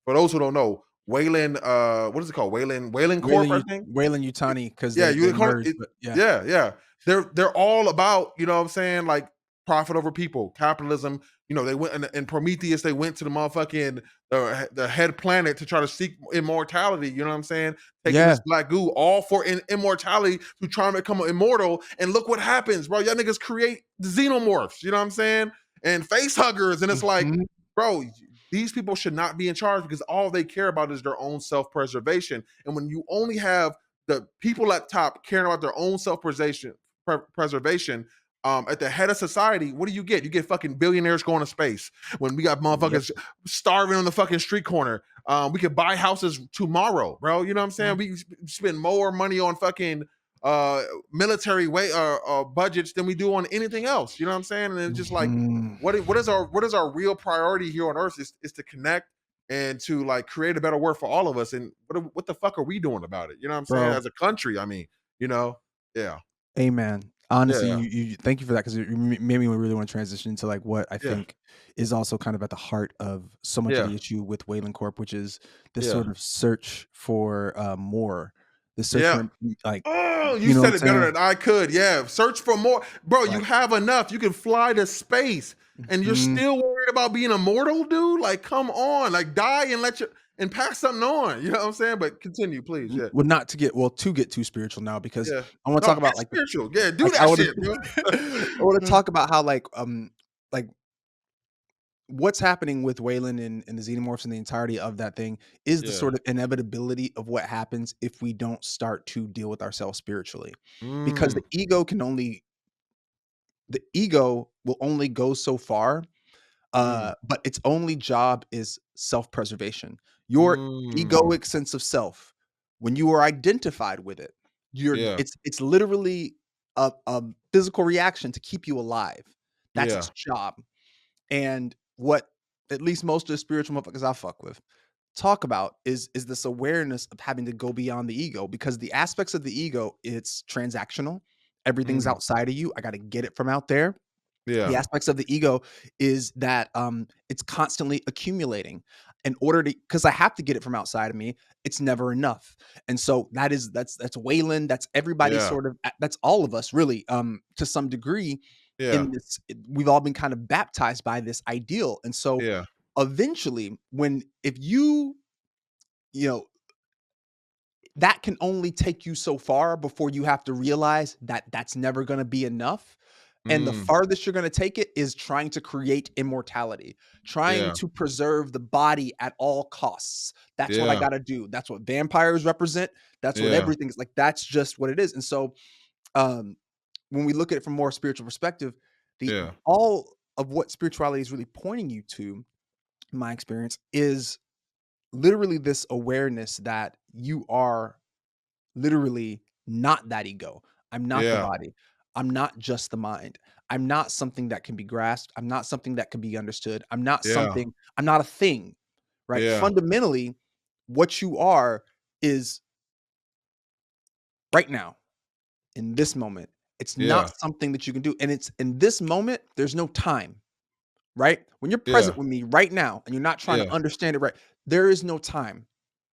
for those who don't know, Wayland, what is it called? Wayland Corp, I think. Wayland Yutani, because Yeah, they you call merged, it but yeah. yeah, yeah. They're all about, you know what I'm saying, like profit over people, capitalism. They went in Prometheus, they went to the motherfucking the head planet to try to seek immortality, you know what I'm saying? Taking Yeah. this black goo all for immortality to try and become immortal. And look what happens, bro. Y'all niggas create xenomorphs, you know what I'm saying? And face huggers. And it's like, Mhm. bro, these people should not be in charge because all they care about is their own self-preservation. And when you only have the people at top caring about their own self-preservation at the head of society, what do you get? You get fucking billionaires going to space. When we got Yep. motherfuckers starving on the fucking street corner, we could buy houses tomorrow, bro. You know what I'm saying? Mhm. We spend more money on fucking uh military way budgets than we do on anything else. You know what I'm saying? And it's just like, Mhm. what is our real priority here on Earth is to connect and to like create a better world for all of us. And what the fuck are we doing about it? You know what I'm saying? Bro, As a country, I mean, you know, yeah, amen. Honestly, yeah, you thank you for that, 'cause it made me really wanna transition into, like, what I yeah, think is also kind of at the heart of so much of yeah, the issue with Wayland Corp, which is this yeah, sort of search for, more. This search yeah. for, like, Oh, you you know what I'm said it better saying? than I could. Yeah, search for more, bro. You Like, have enough. You can fly to space, and you're mhm. still worried about being immortal, dude. Like, come on, like die and let you and pass something on. You know what I'm saying? But continue, please. Yeah, Well, not to get well, to get too spiritual now, because yeah. I wanna No, talk get about, like, the spiritual. Yeah, do like, that shit, bro. I wanna talk about how, like, what's happening with Wayland and the Xenomorphs and the entirety of that thing is the Yeah. sort of inevitability of what happens if we don't start to deal with ourselves spiritually. Because Mm, the ego will only go so far, mm, but its only job is self-preservation. Your mm. egoic sense of self, when you are identified with it, Yeah, it's literally a physical reaction to keep you alive. That's its yeah, job. And what at least most of the spiritual motherfuckers I fuck with talk about is this awareness of having to go beyond the ego, because the aspects of the ego, it's transactional. Everything's mm, outside of you. I got to get it from out there. The yeah, aspects of the ego is that it's constantly accumulating in order to, because I have to get it from outside of me. It's never enough. And so that's Wayland, that's everybody, yeah, sort of that's all of us really, to some degree. yeah, In this, we've all been kind of baptized by this ideal. And so yeah, eventually, when if you know that can only take you so far before you have to realize that that's never going to be enough. And the mm, farthest you're going to take it is trying to create immortality, trying yeah, to preserve the body at all costs. That's what I yeah, got to do. That's what vampires represent. That's what yeah, everything is like. That's just what it is. And so, um, when we look at it from a more spiritual perspective, the yeah, all of what spirituality is really pointing you to, in my experience, is literally this awareness that you are literally not that ego. I'm not the yeah, body. I'm not just the mind. I'm not something that can be grasped. I'm not something that can be understood. yeah, I'm not a thing, right? yeah, Fundamentally, what you are is right now, in this moment. It's not yeah, something that you can do. And it's in this moment, there's no time, right? When you're yeah, present with me right now and you're not trying to yeah, understand it right, there is no time.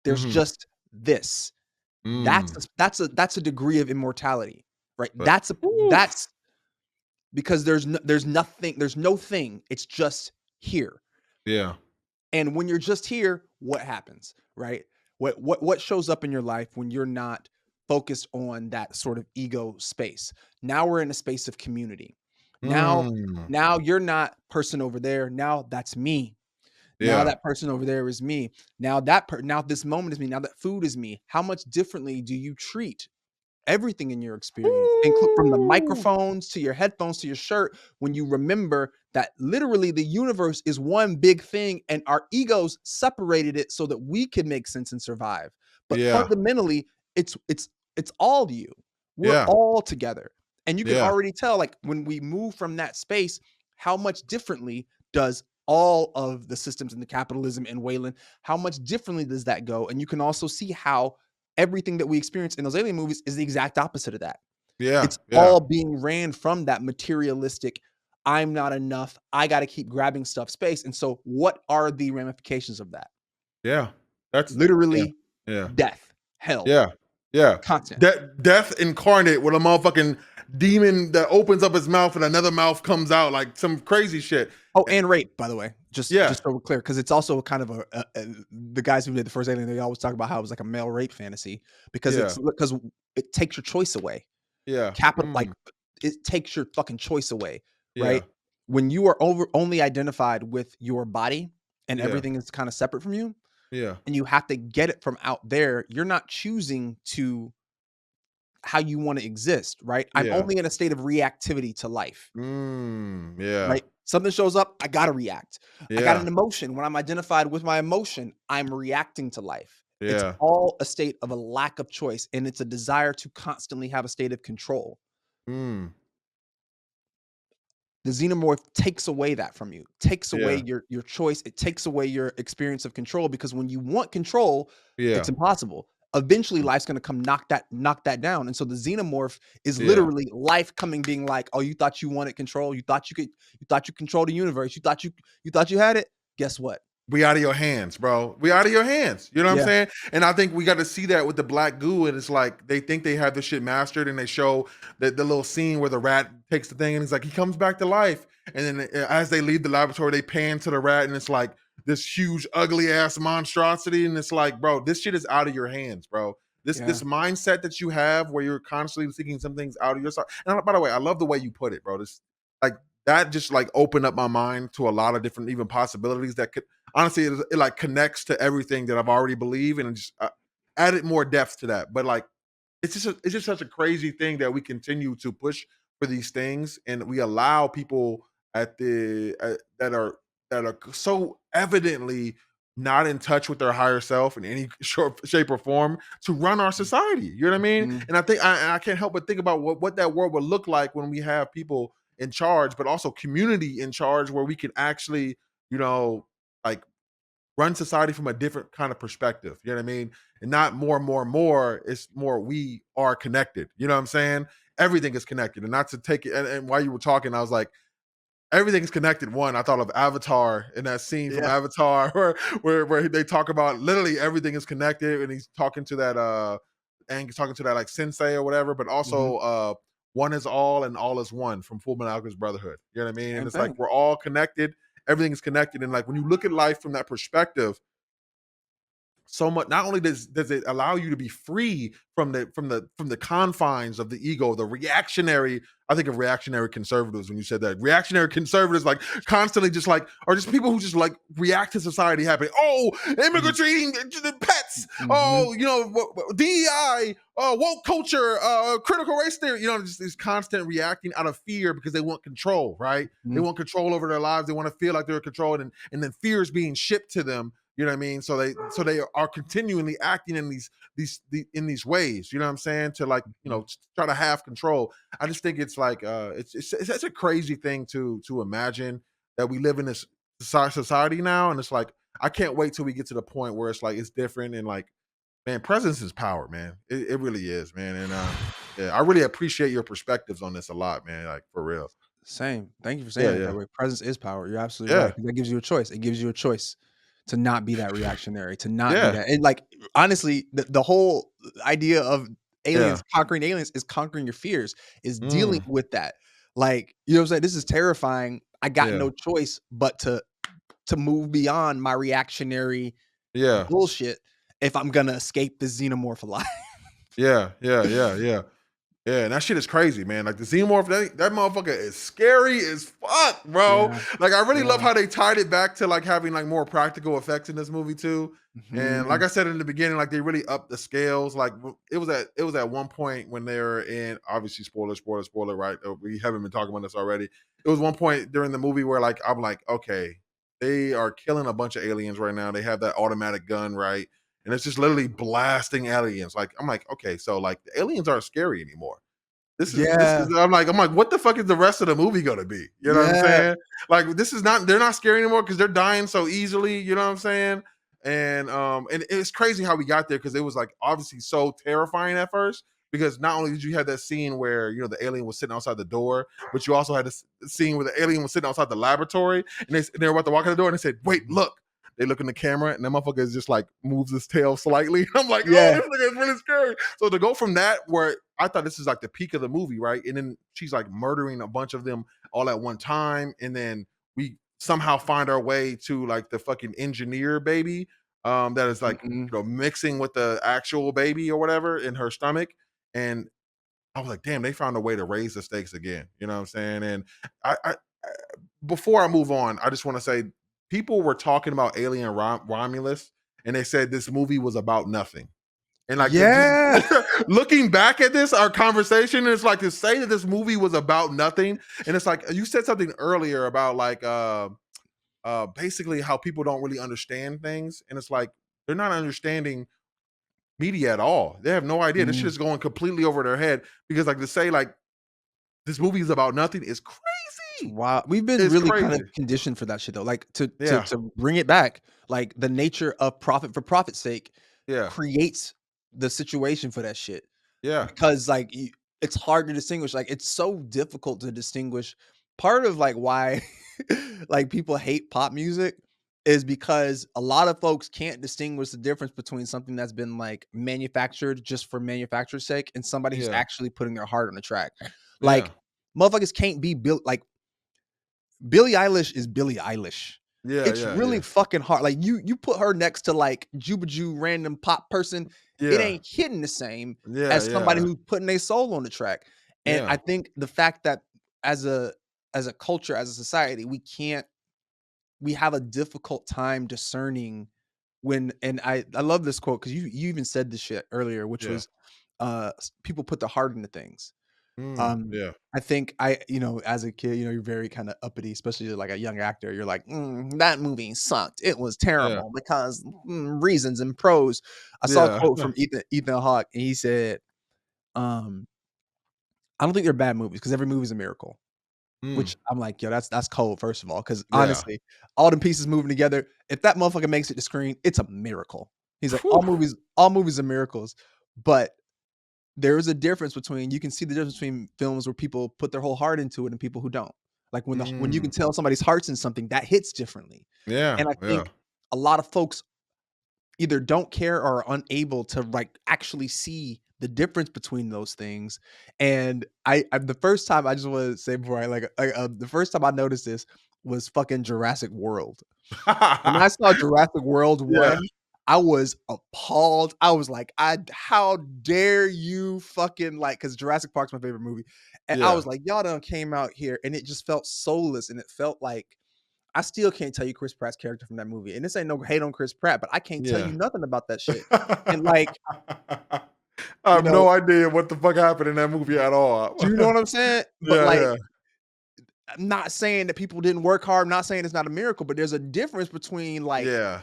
There's mhm, just this. mm, That's a degree of immortality, right? but oof, That's because there's no thing, it's just here. yeah, And when you're just here, what happens, right? What shows up in your life when you're not focused on that sort of ego space? Now we're in a space of community. Now, Mm. now you're not person over there. Now that's me. Now Yeah. that person over there is me. Now this moment is me. Now that food is me. How much differently do you treat everything in your experience, from the Woo! microphones to your headphones to your shirt, when you remember that literally the universe is one big thing and our egos separated it so that we can make sense and survive. But Yeah. fundamentally, it's all you. We're Yeah. all together. And you can Yeah. already tell, like, when we move from that space, how much differently does all of the systems in the capitalism and Wayland, how much differently does that go? And you can also see how everything that we experience in those alien movies is the exact opposite of that. Yeah. It's Yeah. all being ran from that materialistic, I'm not enough, I got to keep grabbing stuff space. And so, what are the ramifications of that? Yeah. That's yeah. Literally Yeah. death, hell, Yeah. Yeah. constant. Death incarnate with a motherfucking demon that opens up his mouth and another mouth comes out like some crazy shit. Oh, and rape, by the way, Yeah. just so we're clear, because it's also kind of the guys who did the first alien, they always talk about how it was like a male rape fantasy Yeah. because it takes your choice away. Yeah. Capital like, Mm. it takes your fucking choice away, Yeah. right? When you are only identified with your body and Yeah. everything is kind of separate from you, Yeah. and you have to get it from out there, you're not choosing to how you want to exist, right? I'm Yeah. only in a state of reactivity to life, Yeah. right? Something shows up, I gotta react. I got Yeah. an emotion. When I'm identified with my emotion, I'm reacting to life. It's Yeah. all a state of a lack of choice, and it's a desire to constantly have a state of control. Mm. The xenomorph takes away that from you, takes away Yeah. your choice, it takes away your experience of control, because when you want control, it's Yeah. impossible. Eventually, life's gonna come knock that down, and so the xenomorph is Yeah. literally life coming, being like, "Oh, you thought you wanted control? You thought you controlled the universe? You thought you had it? Guess what?" We out of your hands, bro. We out of your hands. You know what I'm Yeah, saying? And I think we got to see that with the black goo. And it's like they think they have this shit mastered, and they show the little scene where the rat takes the thing and he's like, he comes back to life. And then as they leave the laboratory, they pan to the rat, and it's like this huge, ugly ass monstrosity. And it's like, bro, this shit is out of your hands, bro. This yeah, mindset that you have where you're constantly seeking some things out of yourself. And by the way, I love the way you put it, bro. This like that just like opened up my mind to a lot of different even possibilities that could honestly it like connects to everything that I've already believed and just added more depth to that. But like it's just such a crazy thing that we continue to push for these things and we allow people at the that are so evidently not in touch with their higher self in any short shape or form to run our society. You know what I mean? mhm, And I can't help but think about what that world would look like when we have people in charge, but also community in charge where we can actually, you know, like run society from a different kind of perspective. You know what I mean? And not more. It's more we are connected. You know what I'm saying? Everything is connected. And not to take it and while you were talking, I was like, everything's connected. One, I thought of Avatar in that scene from yeah, Avatar where they talk about literally everything is connected, and he's talking to that and he's talking to that like sensei or whatever, but mhm, also one is all and all is one from Full Metal Alchemist Brotherhood. You know what I mean? And same it's like thing. we're all connected, everything is connected. And like when you look at life from that perspective, so much not only does it allow you to be free from the confines of the ego, the reactionary. I think of reactionary conservatives when you said that. Reactionary conservatives like constantly just like are just people who just like react to society happening. Oh, Mhm, immigrants are eating the pets. mhm, Oh, you know, DEI, woke culture, critical race theory, you know, just this constant reacting out of fear because they want control, right? They mhm, want control over their lives. They want to feel like they're in control, and then fear is being shipped to them. You know what I mean? So they are continually acting in in these ways. You know what I'm saying? To like you mhm. know try to have control. I just think it's like it's such a crazy thing to imagine that we live in this society now, and it's like I can't wait till we get to the point where it's like it's different and like man, presence is power, man. It really is, man. And yeah, I really appreciate your perspectives on this a lot, man. Like for real. Same. Thank you for Yeah, saying it that yeah, way. Presence is power. You're absolutely yeah, right, 'cause that gives you a choice. It gives you a choice to not be that reactionary, to not be yeah, that, and, like, honestly, the whole idea of yeah. aliens is conquering your fears, is dealing Mm, with that. Like, you know what I'm saying? This is terrifying. I got yeah, no choice but to to move beyond my reactionary Yeah. bullshit if I'm gonna escape this xenomorph alive. Yeah. Yeah. Yeah. Yeah. Yeah, and that shit is crazy, man. Like the xenomorph, that motherfucker is scary as fuck, bro. Yeah, Like I really love yeah. how they tied it back to like having like more practical effects in this movie too. And like Mhm, I said in the beginning, like they really upped the scales. Like it was at one point when they were in, obviously spoiler, right? We haven't been talking about this already. It was one point during the movie where like I'm like, okay, they are killing a bunch of aliens right now. They have that automatic gun, right? And it's just literally blasting aliens. Like I'm like, okay, so like the aliens aren't scary anymore. This is yeah, I'm like, what the fuck is the rest of the movie gonna be? You know what I'm yeah, saying? Like this is not they're not scary anymore because they're dying so easily, you know what I'm saying? And it's crazy how we got there because it was like obviously so terrifying at first. Because not only did you have that scene where you know the alien was sitting outside the door, but you also had this scene where the alien was sitting outside the laboratory and they were about to walk in the door and they said, "Wait, look." They look in the camera and that motherfucker is just like moves his tail slightly. I'm like, oh, yeah, this nigga is really scary. So to go from that, where I thought this is like the peak of the movie, right? And then she's like murdering a bunch of them all at one time. And then we somehow find our way to like the fucking engineer baby that is like, mhm. mixing with the actual baby or whatever in her stomach. And I was like, damn, they found a way to raise the stakes again. You know what I'm saying? And I before I move on, I just want to say people were talking about Alien Romulus, and they said this movie was about nothing. And like just Yeah, looking back at this, our conversation is like to say that this movie was about nothing. And it's like you said something earlier about like basically how people don't really understand things. And it's like they're not understanding media at all. They have no idea. This shit mm. is going completely over their head because like to say like this movie is about nothing is crazy. Wow, we've been It's really kind of crazy. conditioned for that shit though. Like to Yeah. to bring it back, like the nature of profit for profit's sake Yeah. creates the situation for that shit. Yeah. Because like it's hard to distinguish. Like it's so difficult to distinguish. Part of like why like people hate pop music is because a lot of folks can't distinguish the difference between something that's been like manufactured just for manufacture's sake and somebody who's Yeah. actually putting their heart on the track. Yeah. Like motherfuckers can't be built like Billie Eilish is Billie Eilish. Yeah. It's Yeah. really Yeah. fucking hard. Like you put her next to like Jubaju random pop person, it Yeah. ain't hitting the same Yeah. as somebody Yeah. who's putting their soul on the track. And I Yeah. think the fact that as a as a culture, as a society, we have a difficult time discerning when and I love this quote because you even said this shit earlier, which Yeah. was people put the heart into things. Um, Yeah. I think as a kid, you're very kind of uppity, especially like a young actor. You're like, that movie sucked. It was Yeah. terrible because reasons and pros. I saw a Yeah. quote from Ethan Hawke, and he said, um, "I don't think they're bad movies because every movie is a miracle." Mm. Which I'm like, yo, that's cold. First of all, because Yeah. honestly, all the pieces moving together, if that motherfucker makes it to screen, it's a miracle. He's like, Whew. all movies are miracles, but there is a difference between you can see the difference between films where people put their whole heart into it and people who don't. Like when you Mm. can tell somebody's heart's in something, that hits differently. Yeah. And I Yeah. think a lot of folks either don't care or are unable to like actually see the difference between those things. And I the first time I just want to say before the first time I noticed this was fucking Jurassic World. When I saw Jurassic World Yeah. 1, I was appalled. I was like, how dare you fucking like, because Jurassic Park's my favorite movie. And I Yeah. was like, y'all done came out here and it just felt soulless and it felt like I still can't tell you Chris Pratt's character from that movie. And this ain't no hate on Chris Pratt, but I can't tell Yeah. you nothing about that shit. And like, I you have no know, idea what the fuck happened in that movie at all. do you know what I'm saying? But Yeah. like, Yeah. I'm not saying that people didn't work hard. I'm not saying it's not a miracle, but there's a difference between like Yeah.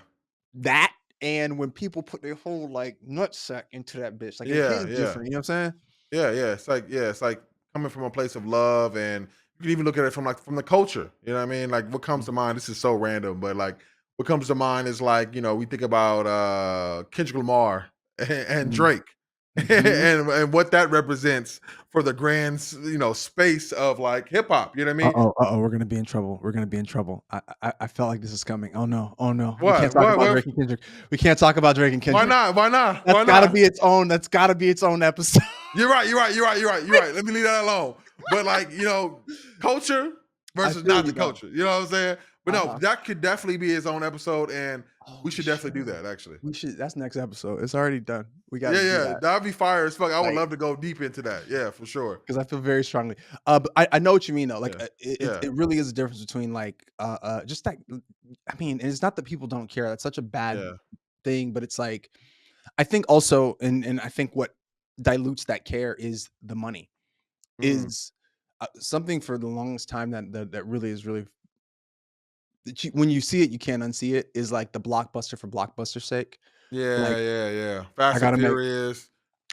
that and when people put their whole like nutsack into that bitch. Like it hits Yeah. Yeah. different. You know what I'm saying? Yeah, it's like coming from a place of love, and you can even look at it from like from the culture. You know what I mean? Like what comes to mind, this is so random, but like what comes to mind is like, we think about Kendrick Lamar and Mhm. Drake Mhm. and what that represents for the grand space of like hip hop. You know what I mean? Uh-oh, uh-oh, we're gonna be in trouble. We're gonna be in trouble. I felt like this is coming. Oh no, oh no. We can't What? talk What about what Drake and Kendrick. We can't talk about Drake and why Kendrick. not? Why not? That's Why gotta not? be its own. That's gotta be its own episode. You're right. Let me leave that alone. But like, culture I versus feel not the you though. culture. You know what I'm saying? But no, Uh-huh. that could definitely be its own episode, and Oh, we we should definitely do should. that, actually. We should that's next episode. It's already done. We gotta Yeah, do yeah, that. that'd be fire as fuck. I would Like, love to go deep into that. Yeah, for sure. because I feel very strongly. But I know what you mean though. Like, Yeah, it yeah, it really is a difference between like, just that. I mean, it's not that people don't care. That's such a bad yeah. thing, but it's like I think also, and I think what dilutes that care is the money. Mm. Is something for the longest time that really is really that you, when you see it, you can't unsee it. Is like the blockbuster for blockbuster's sake. Yeah, Like yeah, yeah. I Fast and gotta make Furious,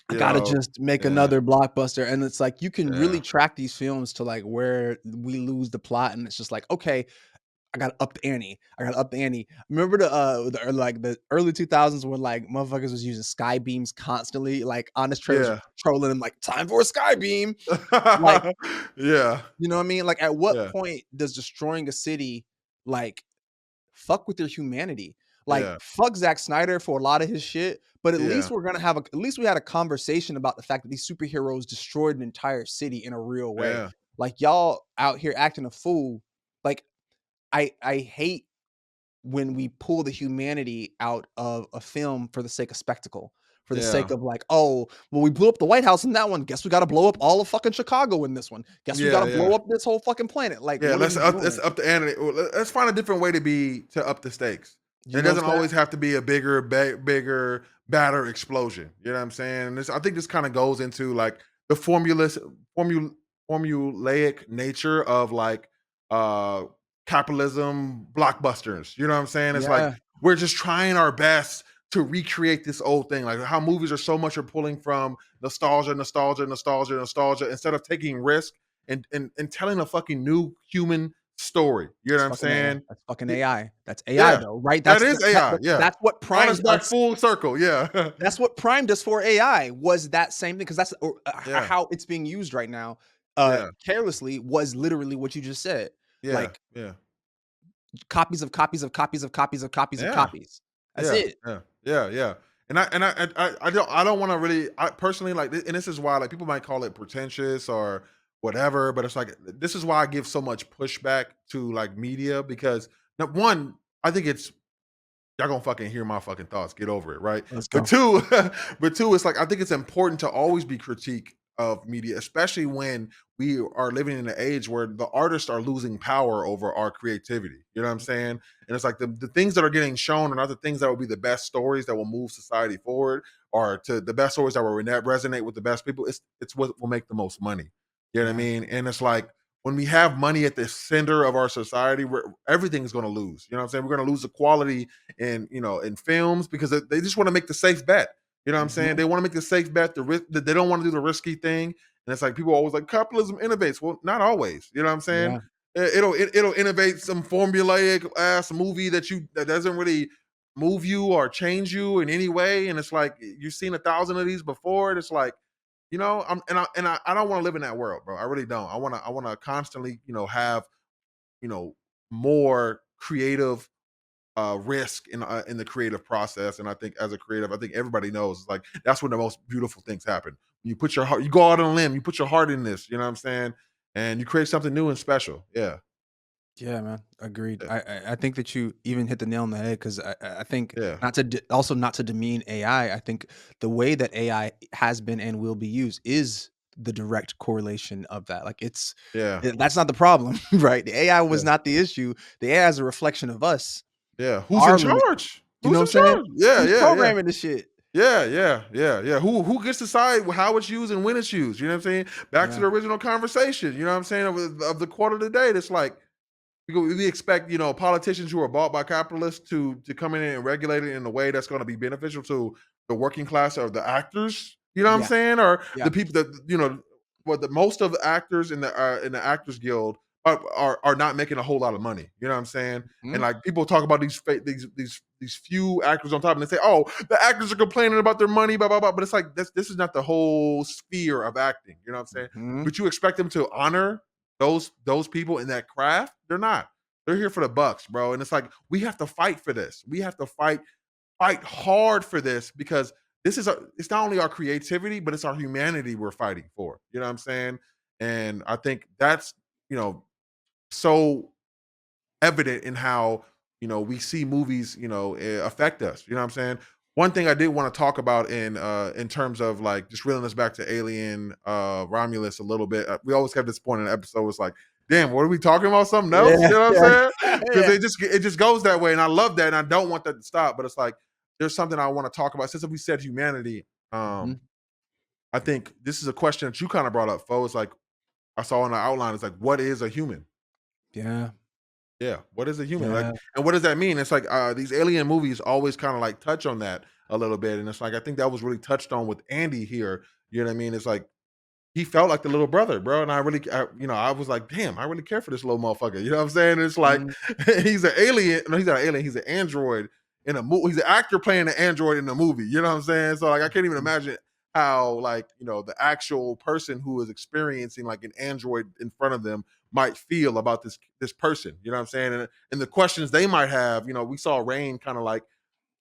I you gotta know. just make Yeah, another blockbuster, and it's like you can really yeah, track these films to like where we lose the plot, and it's just like, okay, I gotta up the ante. I gotta up the ante. Remember like the early 2000s when like motherfuckers was using sky beams constantly, like honest trailers were yeah. trolling them like time for a sky beam. Like, Yeah, you know what I mean? Like, at what yeah, point does destroying a city like fuck with your humanity? Like, yeah, fuck Zack Snyder for a lot of his shit, but at yeah, least we're gonna have at least we had a conversation about the fact that these superheroes destroyed an entire city in a real way. yeah, Like, y'all out here acting a fool. Like, I hate when we pull the humanity out of a film for the sake of spectacle, for the yeah, sake of like, oh, well, we blew up the White House in that one. Guess we got to blow up all of fucking Chicago in this one. Guess we got yeah, to yeah. blow up this whole fucking planet. Like, Yeah, what are we let's doing? up the ante. Let's find a different way to up the stakes. You And it know what doesn't I'm saying? always have to be a bigger, badder explosion. You know what I'm saying? And I think this kind of goes into like the formul, formulaic nature of like uh capitalism blockbusters. You know what I'm saying? It's like Yeah. we're just trying our best to recreate this old thing. Like how movies are so much are pulling from nostalgia instead of taking risk and telling a fucking new human story. You know It's what I'm fucking AI. saying? That's fucking Y- AI. That's AI Yeah, though, right? that is AI. Yeah, That's what brought us primed back us. full circle. Yeah, That's what primed us for AI was that same thing because that's yeah, how it's being used right now. yeah, Carelessly was literally what you just said. yeah, Like yeah, copies of copies of copies of copies of copies of yeah. copies. That's Yeah, it. yeah, yeah, yeah. I don't want to really I personally like and this is why like people might call it pretentious or whatever, but it's like this is why I give so much pushback to like media because one, I think it's y'all gonna fucking hear my fucking thoughts. Get over it, right? Let's But go. two, but two, it's like I think it's important to always be critique of media, especially when we are living in an age where the artists are losing power over our creativity. You know what I'm saying? And it's like the things that are getting shown are not the things that will be the best stories that will move society forward, or to the best stories that will resonate with the best people. It's what will make the most money. You know what I Yeah. mean? And it's like when we have money at the center of our society, everything's going to lose. You know what I'm saying? We're going to lose the quality in films because they just want to make the safe bet. You know what I'm saying? Mhm. They want to make the safe bet. The risk that they don't want to do the risky thing. And it's like people are always like capitalism innovates. Well, not always. You know what I'm saying? Yeah. It'll innovate some formulaic ass movie that doesn't really move you or change you in any way. And it's like you've seen 1,000 of these before. And it's like I don't want to live in that world, bro. I really don't. I want to constantly have more creative risk in the creative process. And I think as a creative, I think everybody knows like that's when the most beautiful things happen. You put your heart, you go out on a limb, you put your heart in this. You know what I'm saying? And you create something new and special. Yeah, Yeah, man. Agreed. yeah, I think that you even hit the nail on the head because I think yeah, not to also not to demean AI. I think the way that AI has been and will be used is the direct correlation of that. Like yeah, that's not the problem, right? The AI was yeah, not the issue. The AI is a reflection of us, yeah. Who's in our limit. charge? You know Who's what in I'm saying? charge? Yeah, Who's yeah, yeah. programming this shit? Yeah, yeah, yeah, yeah. Who gets to decide how it's used and when it's used? You know what I'm saying? Back to Yeah. the original conversation. You know what I'm saying of the quarter of the day. That's like we expect politicians who are bought by capitalists to come in and regulate it in a way that's going to be beneficial to the working class or the actors. You know what I'm Yeah. saying? Or Yeah. the people that what the most of the actors in the Actors Guild are not making a whole lot of money. You know what I'm saying? And Mhm. like people talk about these few actors on top, and they say, "Oh, the actors are complaining about their money, blah blah blah." But it's like this is not the whole sphere of acting. You know what I'm saying? Mhm. But you expect them to honor those people in that craft? They're not. They're here for the bucks, bro. And it's like we have to fight for this. We have to fight hard for this because it's not only our creativity, but it's our humanity we're fighting for. You know what I'm saying? And I think that's, you know, so evident in how, we see movies, affect us. You know what I'm saying? One thing I did want to talk about in terms of like just reeling us back to Alien Romulus a little bit. We always have this point in the episode. It's like, damn, what are we talking about? Something else? Yeah, You know what I'm yeah, saying? Because yeah. it just goes that way, and I love that, and I don't want that to stop. But it's like there's something I want to talk about. Since we said humanity, Mhm. I think this is a question that you kind of brought up, Fo. It's like I saw in the outline. It's like, what is a human? Yeah, Yeah, what is a human? Like, yeah. and what does that mean? It's like these alien movies always kind of like touch on that a little bit, and it's like I think that was really touched on with Andy here. You know what I mean? It's like he felt like the little brother, bro. And I was like, damn, I really care for this little motherfucker. You know what I'm saying? It's like Mhm, he's an alien. No, he's not an alien. He's an android in a movie. He's an actor playing an android in a movie. You know what I'm saying? So like, I can't even mhm, imagine how like the actual person who is experiencing like an android in front of them might feel about this person. You know what I'm saying? And the questions they might have. We saw Rain kind of like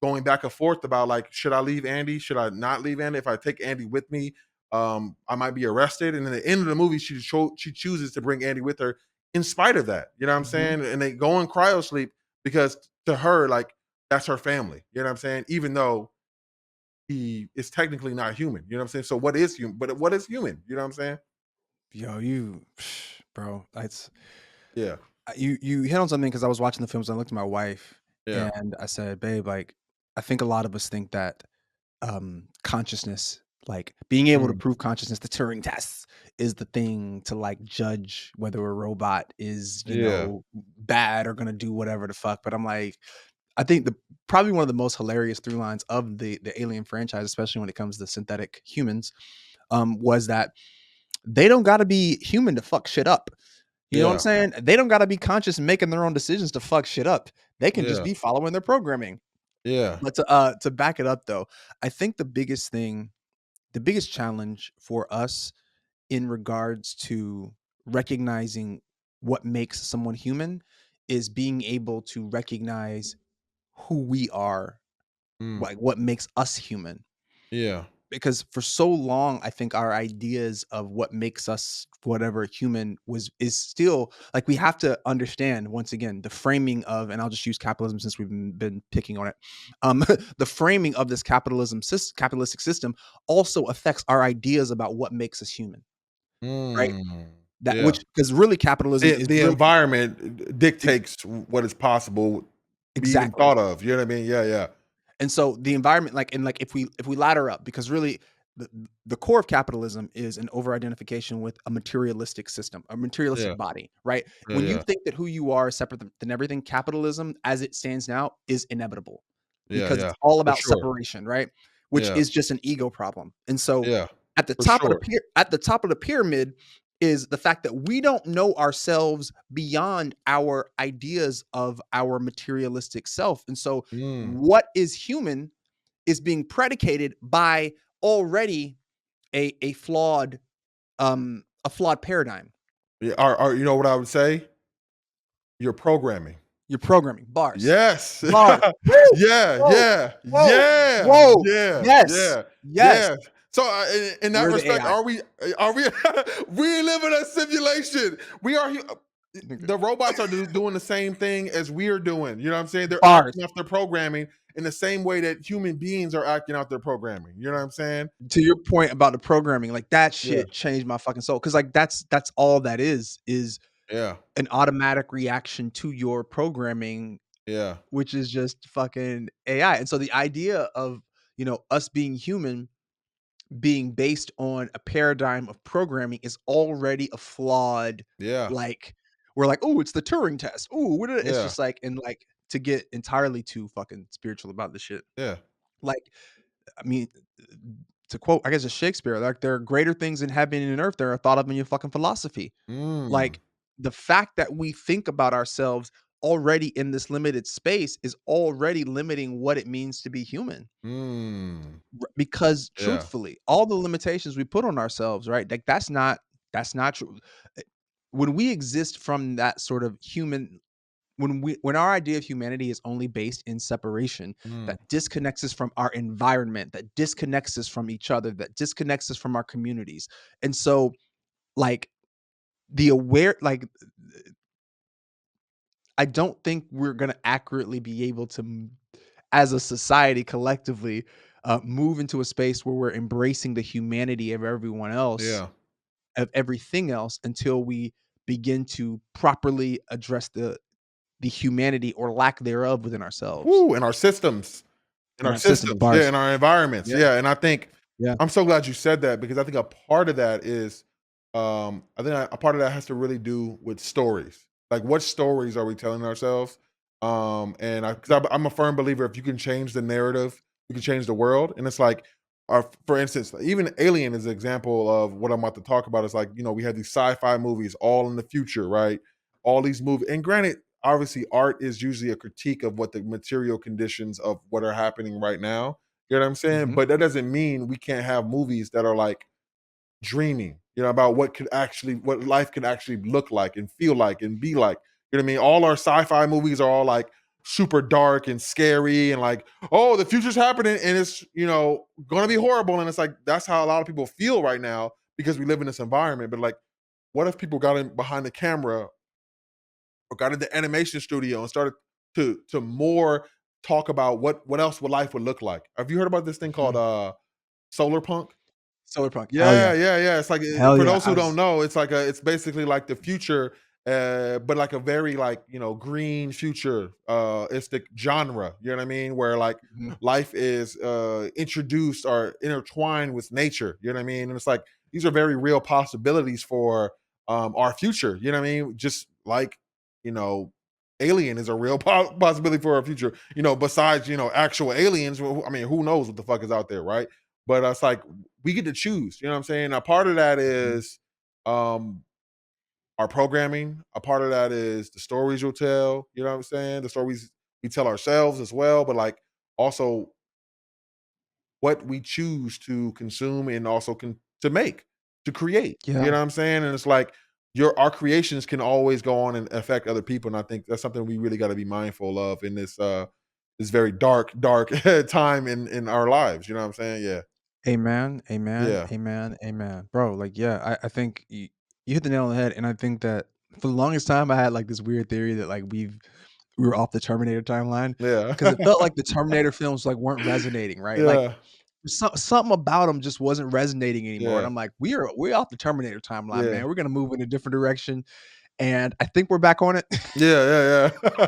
going back and forth about like, should I leave Andy? Should I not leave Andy? If I take Andy with me, I might be arrested. And in the end of the movie, she chooses to bring Andy with her in spite of that. You know what I'm mhm. saying? And they go in cryo sleep because to her, like, that's her family. You know what I'm saying? Even though he is technically not human. You know what I'm saying? So what is human? But what is human? You know what I'm saying? Yo, you bro, that's Yeah. you hit on something because I was watching the films, and I looked at my wife, Yeah. and I said, "Babe, like, I think a lot of us think that consciousness, like being able to Mm. prove consciousness, the Turing tests is the thing to like judge whether a robot is, Yeah. bad or gonna do whatever the fuck." But I'm like, I think the probably one of the most hilarious through lines of the Alien franchise, especially when it comes to synthetic humans, was that they don't gotta be human to fuck shit up. You know what I'm Yeah. saying? They don't gotta be conscious and making their own decisions to fuck shit up. They can just Yeah. be following their programming. Yeah. But to back it up though, I think the biggest challenge for us in regards to recognizing what makes someone human is being able to recognize who we are, Mm. like what makes us human. Yeah. Because for so long, I think our ideas of what makes us whatever human is still like we have to understand once again the framing of, and I'll just use capitalism since we've been picking on it. The framing of this capitalistic system also affects our ideas about what makes us human, right? Mm. That Yeah. which because really capitalism is The really environment ex- dictates what is possible to be even exactly. thought of, you know what I mean? Yeah, yeah. And so the environment, like, and like if we ladder up, because really the the core of capitalism is an over identification with a materialistic system, a Yeah, materialistic body, right? yeah, When you yeah. think that who you are is separate than everything, capitalism as it stands now is inevitable Yeah, because yeah. it's all For about sure. separation, right? Which Yeah, is just an ego problem. And so yeah. at the For top of sure. at the top of the pyramid is the fact that we don't know ourselves beyond our ideas of our materialistic self. And so Mm. what is human is being predicated by already a flawed paradigm. Yeah, or you know what I would say? You're programming. You're programming bars, Yes. bars. Woo! Yeah, Whoa, yeah, whoa, yeah, whoa! yeah, Yes, yeah, yes. yeah. So, in that We're the respect, AI. are we we live in a simulation. We are Nigga. the robots are doing the same thing as we're doing. You know what I'm saying? They're Bars. acting off their programming in the same way that human beings are acting out their programming. You know what I'm saying? To your point about the programming, like that Yeah, shit changed my fucking soul. Cause like that's all that is yeah, an automatic reaction to your programming, yeah, which is just fucking AI. And so the idea of, us being human being based on a paradigm of programming is already a flawed, yeah, like, we're like, "Oh, it's the Turing test. Oh, what it's yeah, just like, and like to get entirely too fucking spiritual about this shit. yeah. Like, I mean, to quote, I guess it's Shakespeare, like there are greater things in heaven and in earth that are thought of in your fucking philosophy. Mm, Like the fact that we think about ourselves already in this limited space is already limiting what it means to be human. mm. Because Yeah, truthfully, all the limitations we put on ourselves, right? Like that's not true. Eh, When we exist from that sort of human, when our idea of humanity is only based in separation, mm, that disconnects us from our environment, that disconnects us from each other, that disconnects us from our communities. And so like the aware like I don't think we're gonna accurately be able to, as a society collectively, move into a space where we're embracing the humanity of everyone else, Yeah. of everything else, until we begin to properly address the humanity or lack thereof within ourselves. Woo, in our systems. In In our our system, systems, yeah, bars. in our environments, Yeah, yeah, and I think yeah. I'm so glad you said that because I think a part of that is, I think a part of that has to really do with stories. Like, what stories are we telling ourselves? And I, because I'm a firm believer, if you can change the narrative, you can change the world. And it's like, for instance, even Alien is an example of what I'm about to talk about. It's like, we have these sci-fi movies all in the future, right? All these movies, and granted, obviously art is usually a critique of what the material conditions of what are happening right now. You know what I'm saying? Mhm. But that doesn't mean we can't have movies that are like dreaming, about what life could actually look like and feel like and be like. You know what I mean? All our sci-fi movies are all like super dark and scary and like, oh, the future's happening and it's, gonna be horrible. And it's like that's how a lot of people feel right now because we live in this environment. But like, what if people got in behind the camera or got into animation studio and started to more talk about what else would life would look like? Have you heard about this thing called Mhm. solar punk? Solar Punk, hell Yeah, yeah. yeah, yeah. It's like Hell for yeah, those I who don't was know, it's basically like the future, but like a very like green future. It's the genre. You know what I mean? Where like mhm, life is introduced or intertwined with nature. You know what I mean? And it's like these are very real possibilities for our future. You know what I mean? Just like you know. Alien is a real possibility for our future, besides, actual aliens. I mean, who knows what the fuck is out there, right? But it's like we get to choose. You know what I'm saying? A part of that mhm. is um our programming. A part of that is the stories you'll tell. You know what I'm saying? The stories we tell ourselves as well, but like also what we choose to consume and also to make, to create. Yeah, You know what I'm saying? And it's like our creations can always go on and affect other people. And I think that's something we really got to be mindful of in this very dark time in our lives. You know what I'm saying? Yeah. amen, amen, Yeah. amen, amen. Bro, like, yeah, I think you hit the nail on the head, and I think that for the longest time, I had, like, this weird theory that, like, we were off the Terminator timeline Yeah. because it felt like the Terminator films, like, weren't resonating, right? Like, Yeah. something about them just wasn't resonating anymore, and Yeah. I'm like, we're off the Terminator timeline, Yeah. man. We're gonna move in a different direction." And I think we're back on it. Yeah, yeah, yeah.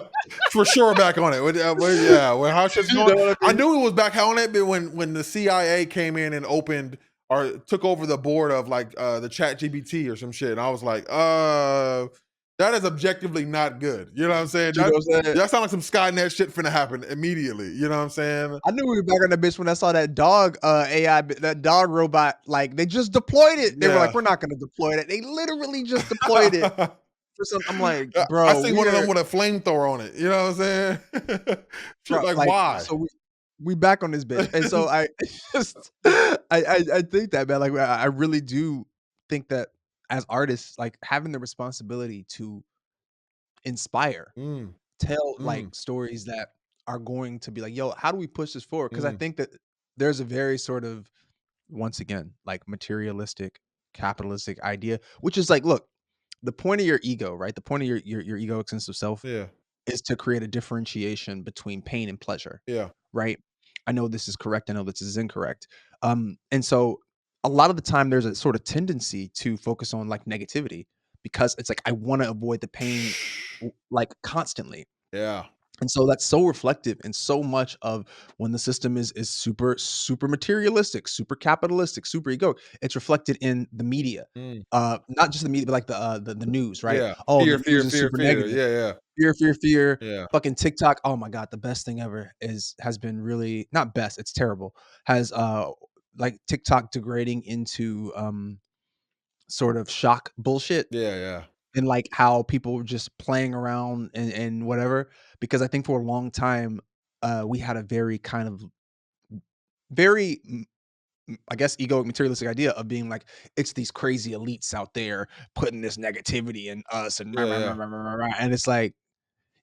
For sure back on it. Yeah, how shit's You going. know what I I mean? knew it was back on it, but when the CIA came in and opened or took over the board of like the Chat GBT or some shit, and I was like, that is objectively not good. You know what I'm saying? You know what I'm saying? That sounds like some Skynet shit finna happen immediately. You know what I'm saying? I knew we were back on that bitch when I saw that dog, AI, that dog robot, like, they just deployed it. They were like, Yeah. "We're not gonna deploy that." They literally just deployed it for some I'm like, I "Bro, seen one of them with a flamethrower on it. You know what I'm saying? Shit, bro, like like, why? so we back on this bitch." And so I just I think that, man, like, I really do think that as artists, like, having the responsibility to inspire, Mm, tell, like, mm, stories that are going to be like, "Yo, how do we push this forward?" Because I mm. think that there's a very sort of, once again, like, materialistic, capitalistic idea, which is like, look, the point of your ego, right? The point of your egoic sense of self Yeah, is to create a differentiation between pain and pleasure, yeah. right? I know this is correct. I know this is incorrect. And so a lot of the time there's a sort of tendency to focus on like negativity because it's like I want to avoid the pain like constantly. Yeah. And so that's so reflective in so much of when the system is super materialistic, super capitalistic, super ego. It's reflected in the media, Mm. not just the media, but like the news, right? Yeah. Oh, Fear, the fear, news is fear, super fear. negative. Yeah, yeah. Fear, fear, fear. Yeah. Fucking TikTok. Oh my god, the best thing ever has been really not best. It's terrible. Has like TikTok degrading into sort of shock bullshit Yeah, yeah. and like how people were just playing around and whatever. Because I think for a long time, we had a very kind of very I guess egoic materialistic idea of being like it's these crazy elites out there putting this negativity in us and rah, Yeah, rah, rah, yeah. rah, rah, rah, and it's like,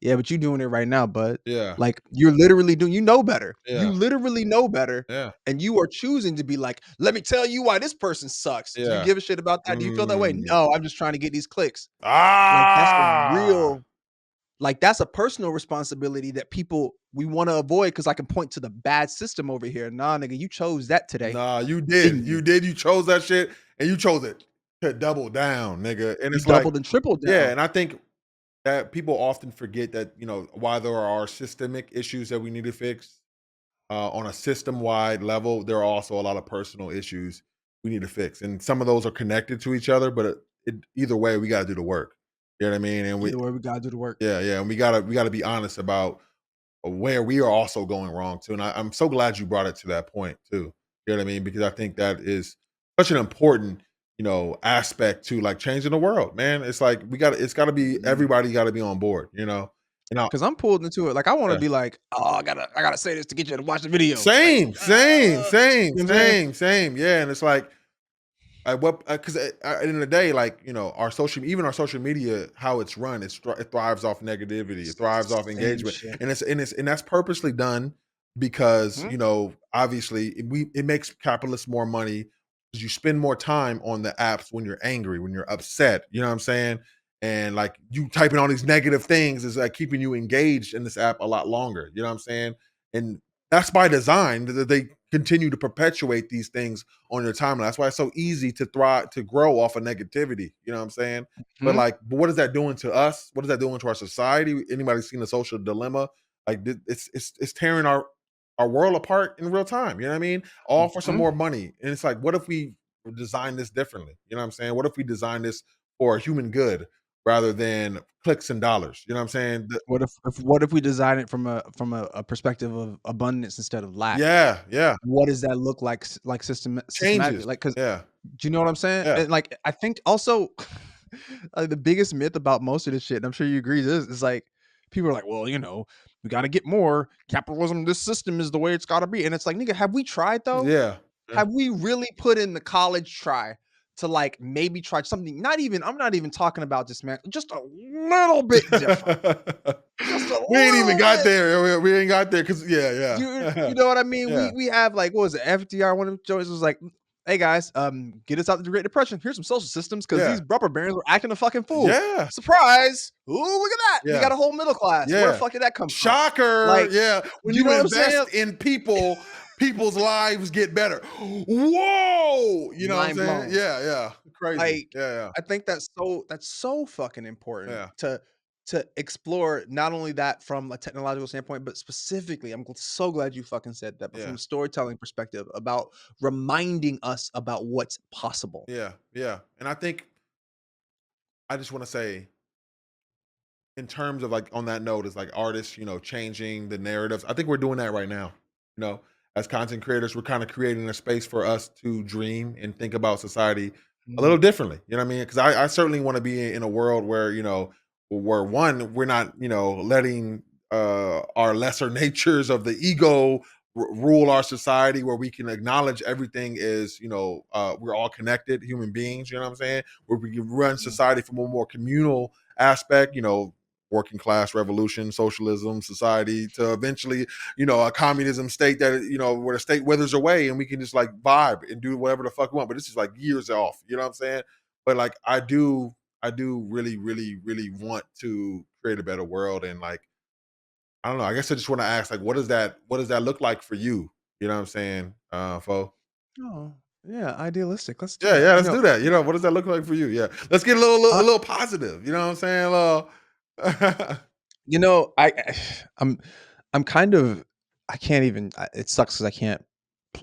yeah, but you doing it right now, bud. Yeah. Like you're literally doing you know better. You Yeah. literally know better. Yeah. And you are choosing to be like, let me tell you why this person sucks. Do you Yeah. give a shit about that? Do you feel that way? Mm. No, I'm just trying to get these clicks. Like that's a Ah! real Like, that's a personal responsibility that people we wanna avoid because I can point to the bad system over here. Nah, nigga, you chose that today, Nah, you did. didn't you? You did. You chose that shit, and you chose it to double down, nigga. And You it's like, doubled and tripled yeah, down. and I think that people often forget that, while there are systemic issues that we need to fix on a system-wide level, there are also a lot of personal issues we need to fix, and some of those are connected to each other. But either way, we got to do the work. You know what I mean? And we, Either way, we gotta do the work. yeah, yeah, and we gotta be honest about where we are also going wrong too. And I'm so glad you brought it to that point too. You know what I mean? Because I think that is such an important, aspect to like changing the world, man. It's like it's gotta be Mhm. everybody gotta be on board, And I 'Cause I'm pulled into it. Like, I wanna yeah. be like, "Oh, I gotta say this to get you to watch the video." Like, Same, same, same, you know what I'm saying? same, same. Yeah. And it's like what because at the end of the day, like our social media, how it's run, it thrives off negativity, it thrives off Same engagement, shit. and that's purposely done because Mhm, obviously it makes capitalists more money because you spend more time on the apps when you're angry, when you're upset. You know what I'm saying? And like you typing all these negative things is like keeping you engaged in this app a lot longer. You know what I'm saying? And that's by design that they continue to perpetuate these things on your timeline. That's why it's so easy to grow off of negativity. You know what I'm saying? mhm, But what is that doing to us? What is that doing to our society? Anybody seen the social dilemma? Like it's tearing our world apart in real time. You know what I mean? All for some mhm. more money. And it's like, what if we design this differently? You know what I'm saying? What if we design this for human good rather than clicks and dollars? You know what I'm saying? What if we design it from a perspective of abundance instead of lack? Yeah, yeah. What does that look like systematically? Changes. Like, cause Yeah, do you know what I'm saying? yeah, And, like, I think also, the biggest myth about most of this shit, and I'm sure you agree this, is like, people are like, "Well, we gotta get more. Capitalism, this system is the way it's gotta be." And it's like, "Nigga, have we tried though? yeah. Yeah. Have we really put in the college try to, like, maybe try something?" Not even I'm not even talking about this, man, just a little bit different. Just a We ain't even little got bit. there. We ain't got there because You yeah. know what I mean? We Yeah. we have, like, what was it? FDR, one of the joints was like, "Hey guys, get us out of the Great Depression. Here's some social systems because Yeah. these rubber barons were acting a fucking fool. Yeah. Surprise! Ooh, look at that. We Yeah. got a whole middle class. Where the Yeah. fuck did that come from?" Shocker. Like, Yeah. When you you know what I'm saying? invest in people, people's lives get better. Whoa. You know what I'm Mind saying? blown. Yeah. Yeah. Crazy. Like, Yeah. I think that's so fucking important Yeah. to explore not only that from a technological standpoint, but specifically, so glad you fucking said that, but from Yeah. a storytelling perspective about reminding us about what's possible. Yeah. Yeah. And I think I just want to say in terms of like on that note is like artists, changing the narratives. I think we're doing that right now. You know, as content creators, we're kind of creating a space for us to dream and think about society a Mhm, little differently. You know what I mean? Because I certainly want to be in a world where, where one, we're not, letting our lesser natures of the ego rule our society, where we can acknowledge everything is, we're all connected human beings, you know what I'm saying? Where we can run mhm, society from a more communal aspect, working class revolution, socialism, society, to eventually, a communism state that, where the state withers away and we can just like vibe and do whatever the fuck we want. But this is like years off, you know what I'm saying? But like I do really, really, really want to create a better world. And like, I don't know, I guess I just want to ask, like, what does that look like for you? You know what I'm saying? Fo? oh, yeah, idealistic, let's do Yeah, that. yeah, let's do that. What does that look like for you? Yeah. Let's get a little, Uh, a little positive. You know what I'm saying? I I'm I'm kind of I can't even it sucks because I can't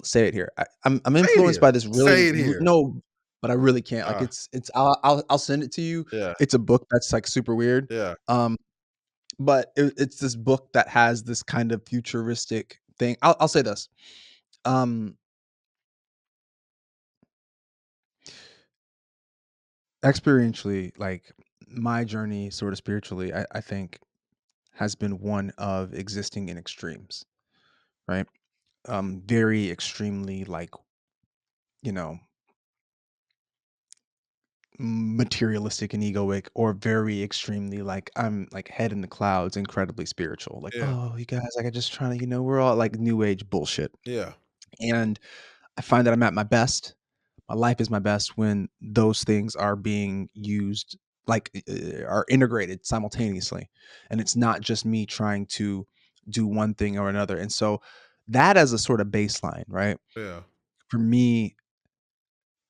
say it here. I'm Say it influenced here. by this really Say it here. no, but I really can't. Like, Uh, I'll send it to you. yeah, It's a book that's, like, super weird. yeah. Um, but it's this book that has this kind of futuristic thing. I'll say this. Um, experientially, like, my journey sort of spiritually, I think, has been one of existing in extremes, right? Very extremely, like, you know, materialistic and egoic, or very extremely, like, I'm, like, head in the clouds, incredibly spiritual. Like, Yeah, "Oh, you guys, like, I just trying to, we're all like new age bullshit." yeah, And I find that I'm at my best. My life is my best when those things are being used, like are integrated simultaneously, and it's not just me trying to do one thing or another. And so that as a sort of baseline, right? Yeah. For me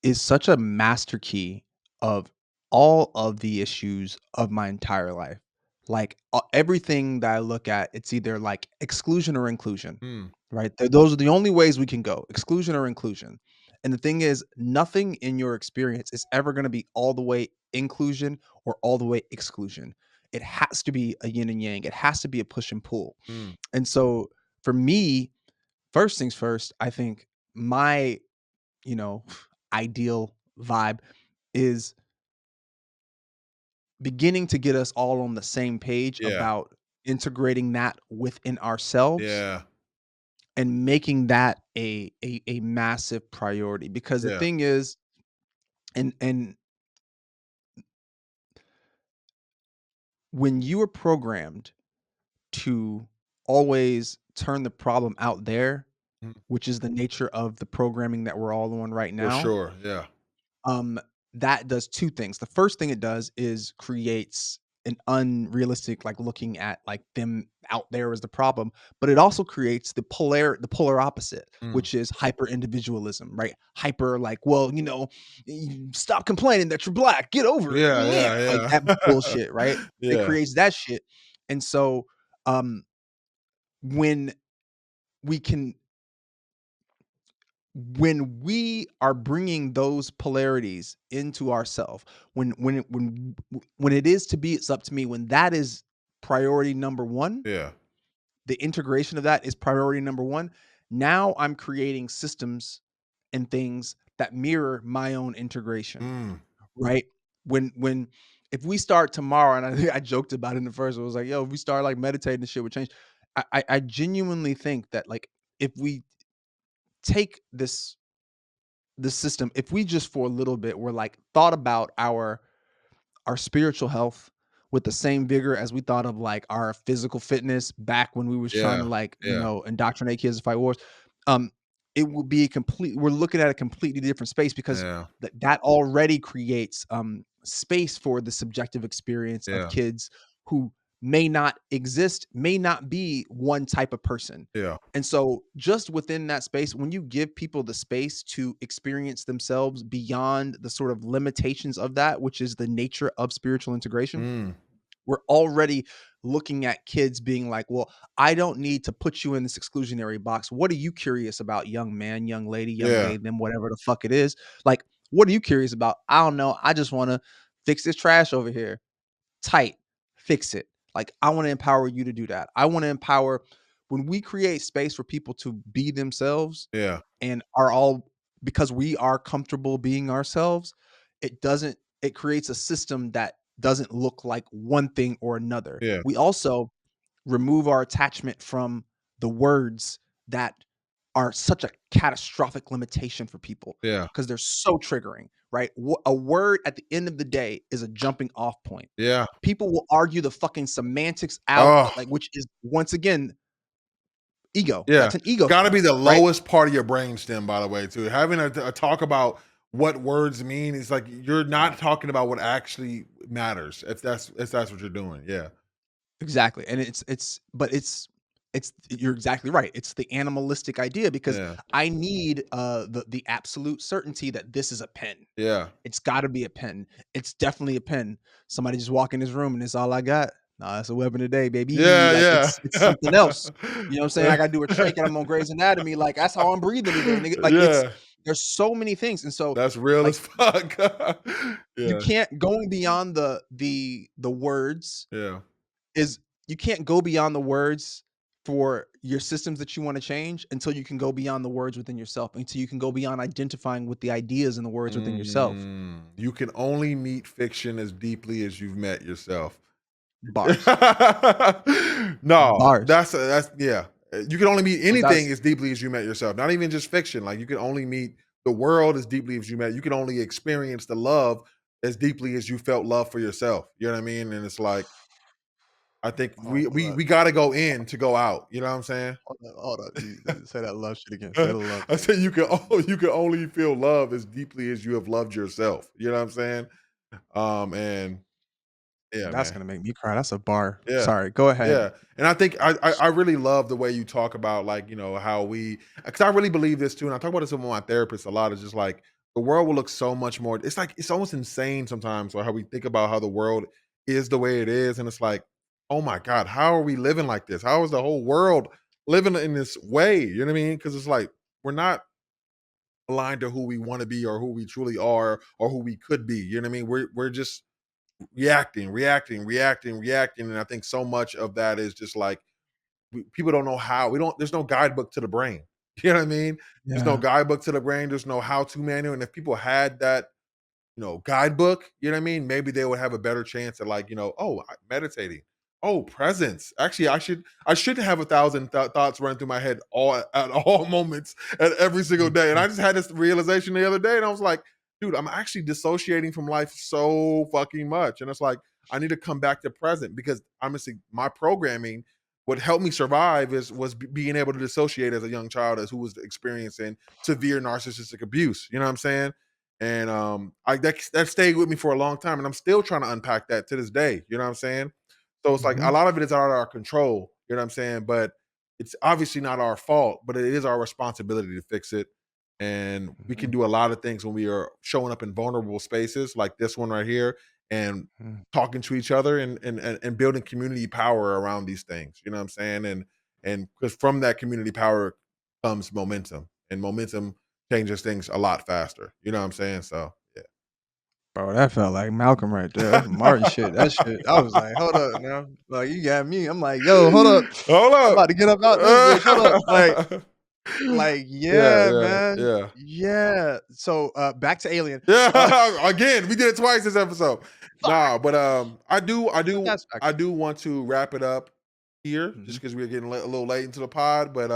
is such a master key of all of the issues of my entire life. Like everything that I look at, it's either like exclusion or inclusion, Mm. right? Those are the only ways we can go, exclusion or inclusion. And the thing is, nothing in your experience is ever going to be all the way inclusion or all the way exclusion. It has to be a yin and yang. It has to be a push and pull. Mm. And so for me, first things first, I think my you know, ideal vibe is beginning to get us all on the same page Yeah. about integrating that within ourselves Yeah. and making that a massive priority. Because the Yeah. thing is, and when you are programmed to always turn the problem out there, Mm. which is the nature of the programming that we're all on right For now, sure. Yeah. um, that does 2 things. The first thing it does is creates an unrealistic, like, looking at, like, them out there as the problem, but it also creates the polar opposite, Mm. which is hyper individualism, right? Hyper, like, "Well, stop complaining that you're black, get over it." Yeah. Yeah, like, Yeah. that Yeah. bullshit, right? It Yeah. creates that shit, and so, um, when we can when we are bringing those polarities into ourself, when it is to be it's up to me, when that is priority number 1, Yeah. the integration of that is priority number 1. Now I'm creating systems and things that mirror my own integration, Mm. right? When if we start tomorrow, and I think I joked about it in the first, I was like, "Yo, if we start like meditating, this shit would change." I genuinely think that, like, if we take this system, if we just for a little bit were like thought about our spiritual health with the same vigor as we thought of like our physical fitness back when we was trying to, Yeah. like, Yeah. indoctrinate kids to fight wars, um it will be a complete we're looking at a completely different space because Yeah. that already creates space for the subjective experience of Yeah. kids who may not exist, may not be one type of person. Yeah. And so just within that space, when you give people the space to experience themselves beyond the sort of limitations of that, which is the nature of spiritual integration, Mm. we're already looking at kids being like, well, I don't need to put you in this exclusionary box. What are you curious about, young man, young lady, young Yeah. they, them, whatever the fuck it is? Like, what are you curious about? I don't know. I just want to fix this trash over here. Tight, fix it. Like, I want to empower you to do that. I want to empower when we create space for people to be themselves Yeah. and are all because we are comfortable being ourselves, it creates a system that doesn't look like one thing or another. Yeah. We also remove our attachment from the words that are such a catastrophic limitation for people Yeah. because they're so triggering, right? A word at the end of the day is a jumping off point. Yeah. People will argue the fucking semantics out, Oh, like, which is once again ego. yeah. That's an ego Gotta thing, be the right? lowest part of your brainstem, by the way, too. Having a talk about what words mean is like you're not talking about what actually matters. If that's what you're doing. Yeah. Exactly, and it's you're exactly right. It's the animalistic idea because Yeah. I need, the absolute certainty that this is a pen. Yeah. It's gotta be a pen. It's definitely a pen. Somebody just walk in this room and it's all I got. Nah, that's a weapon today, baby. Like, Yeah. it's something else. You know what I'm saying? Yeah. I gotta do a trach and I'm on Grey's Anatomy, like, that's how I'm breathing today, nigga. Like, Yeah. there's so many things, and so, That's real like, as fuck. you Yeah. can't going beyond the words Yeah. is you can't go beyond the words for your systems that you want to change until you can go beyond the words within yourself, until you can go beyond identifying with the ideas and the words within yourself. You can only meet fiction as deeply as you've met yourself. Bars. No, Bars. that's yeah. You can only meet anything That's as deeply as you met yourself. Not even just fiction. Like you can only meet the world as deeply as you met. You can only experience the love as deeply as you felt love for yourself. You know what I mean? And it's like I think oh, we hold we on. we got to go in to go out. You know what I'm saying? Hold on. Say that love shit again. Say the love I thing. said you can only feel love as deeply as you have loved yourself. You know what I'm saying? And Yeah, That's man. gonna make me cry. That's a bar. Yeah. Sorry, go ahead. Yeah. And I think I really love the way you talk about, like, how we, because I really believe this too. And I talk about this with my therapist a lot. It's just like the world will look so much more. It's like it's almost insane sometimes, or how we think about how the world is the way it is. And it's like, oh my God, how are we living like this? How is the whole world living in this way? You know what I mean? Because it's like we're not aligned to who we want to be or who we truly are or who we could be. You know what I mean? We're just reacting, and I think so much of that is just like people don't know how. We don't. There's no guidebook to the brain. You know what I mean? There's no Yeah. guidebook to the brain. There's no how-to manual. And if people had that, guidebook, you know what I mean? Maybe they would have a better chance at, like, oh, meditating. Oh, presence. Actually, I should have 1,000 thoughts running through my head all at all moments at every single day. And Mhm, I just had this realization the other day, and I was like, dude, I'm actually dissociating from life so fucking much. And it's like I need to come back to present, because honestly, my programming, what helped me survive was being able to dissociate as a young child, as who was experiencing severe narcissistic abuse. You know what I'm saying? And that stayed with me for a long time, and I'm still trying to unpack that to this day. You know what I'm saying? So it's like a mhm, lot of it is out of our control. You know what I'm saying? But it's obviously not our fault, but it is our responsibility to fix it. And we can mhm, do a lot of things when we are showing up in vulnerable spaces like this one right here, and mhm. talking to each other, and building community power around these things. You know what I'm saying? And because from that community power comes momentum, and momentum changes things a lot faster. You know what I'm saying? So Bro, that felt like Malcolm right there. That's some Martin shit. That shit, I was like, "Hold up now." Like, you got me. I'm like, "Yo, hold up. Hold I'm up. about to get up out this bitch. Hold up." Like, Yeah, yeah, yeah, man. yeah. Yeah. So, back to Alien. Uh, Yeah, again, we did it twice this episode. fuck. Nah, but I do I But do that's I factual. do want to wrap it up here, Mhm, just because we're getting a little late into the pod. But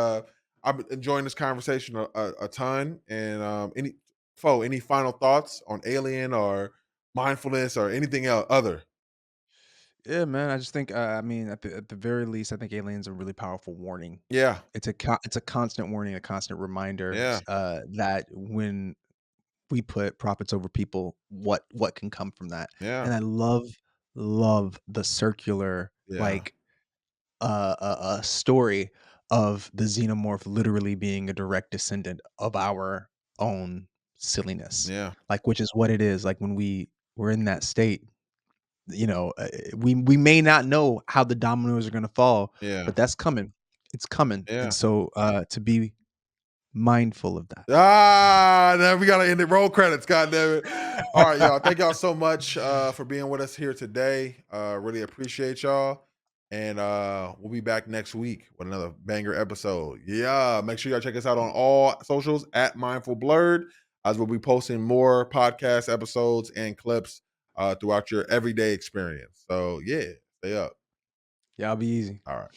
I've been enjoying this conversation a ton. And any final thoughts on Alien or mindfulness or anything else other? yeah, man. I just think, I mean, at the very least, I think Alien's a really powerful warning. Yeah, It's a constant warning, a constant reminder, yeah, that when we put profits over people, what can come from that. yeah, And I love the circular, yeah, like, story of the xenomorph literally being a direct descendant of our own silliness, yeah, like, which is what it is. Like, when we're in that state, we may not know how the dominoes are gonna fall, yeah, but that's coming. It's coming. And yeah. so, to be mindful of that. Now we gotta end it. Roll credits, god damn it. All right, y'all. Thank y'all so much for being with us here today. Really appreciate y'all. And we'll be back next week with another banger episode. Yeah. Make sure y'all check us out on all socials at Mindful Blurred, as we'll be posting more podcast episodes and clips throughout your everyday experience. So yeah, stay up. Y'all be easy. All right.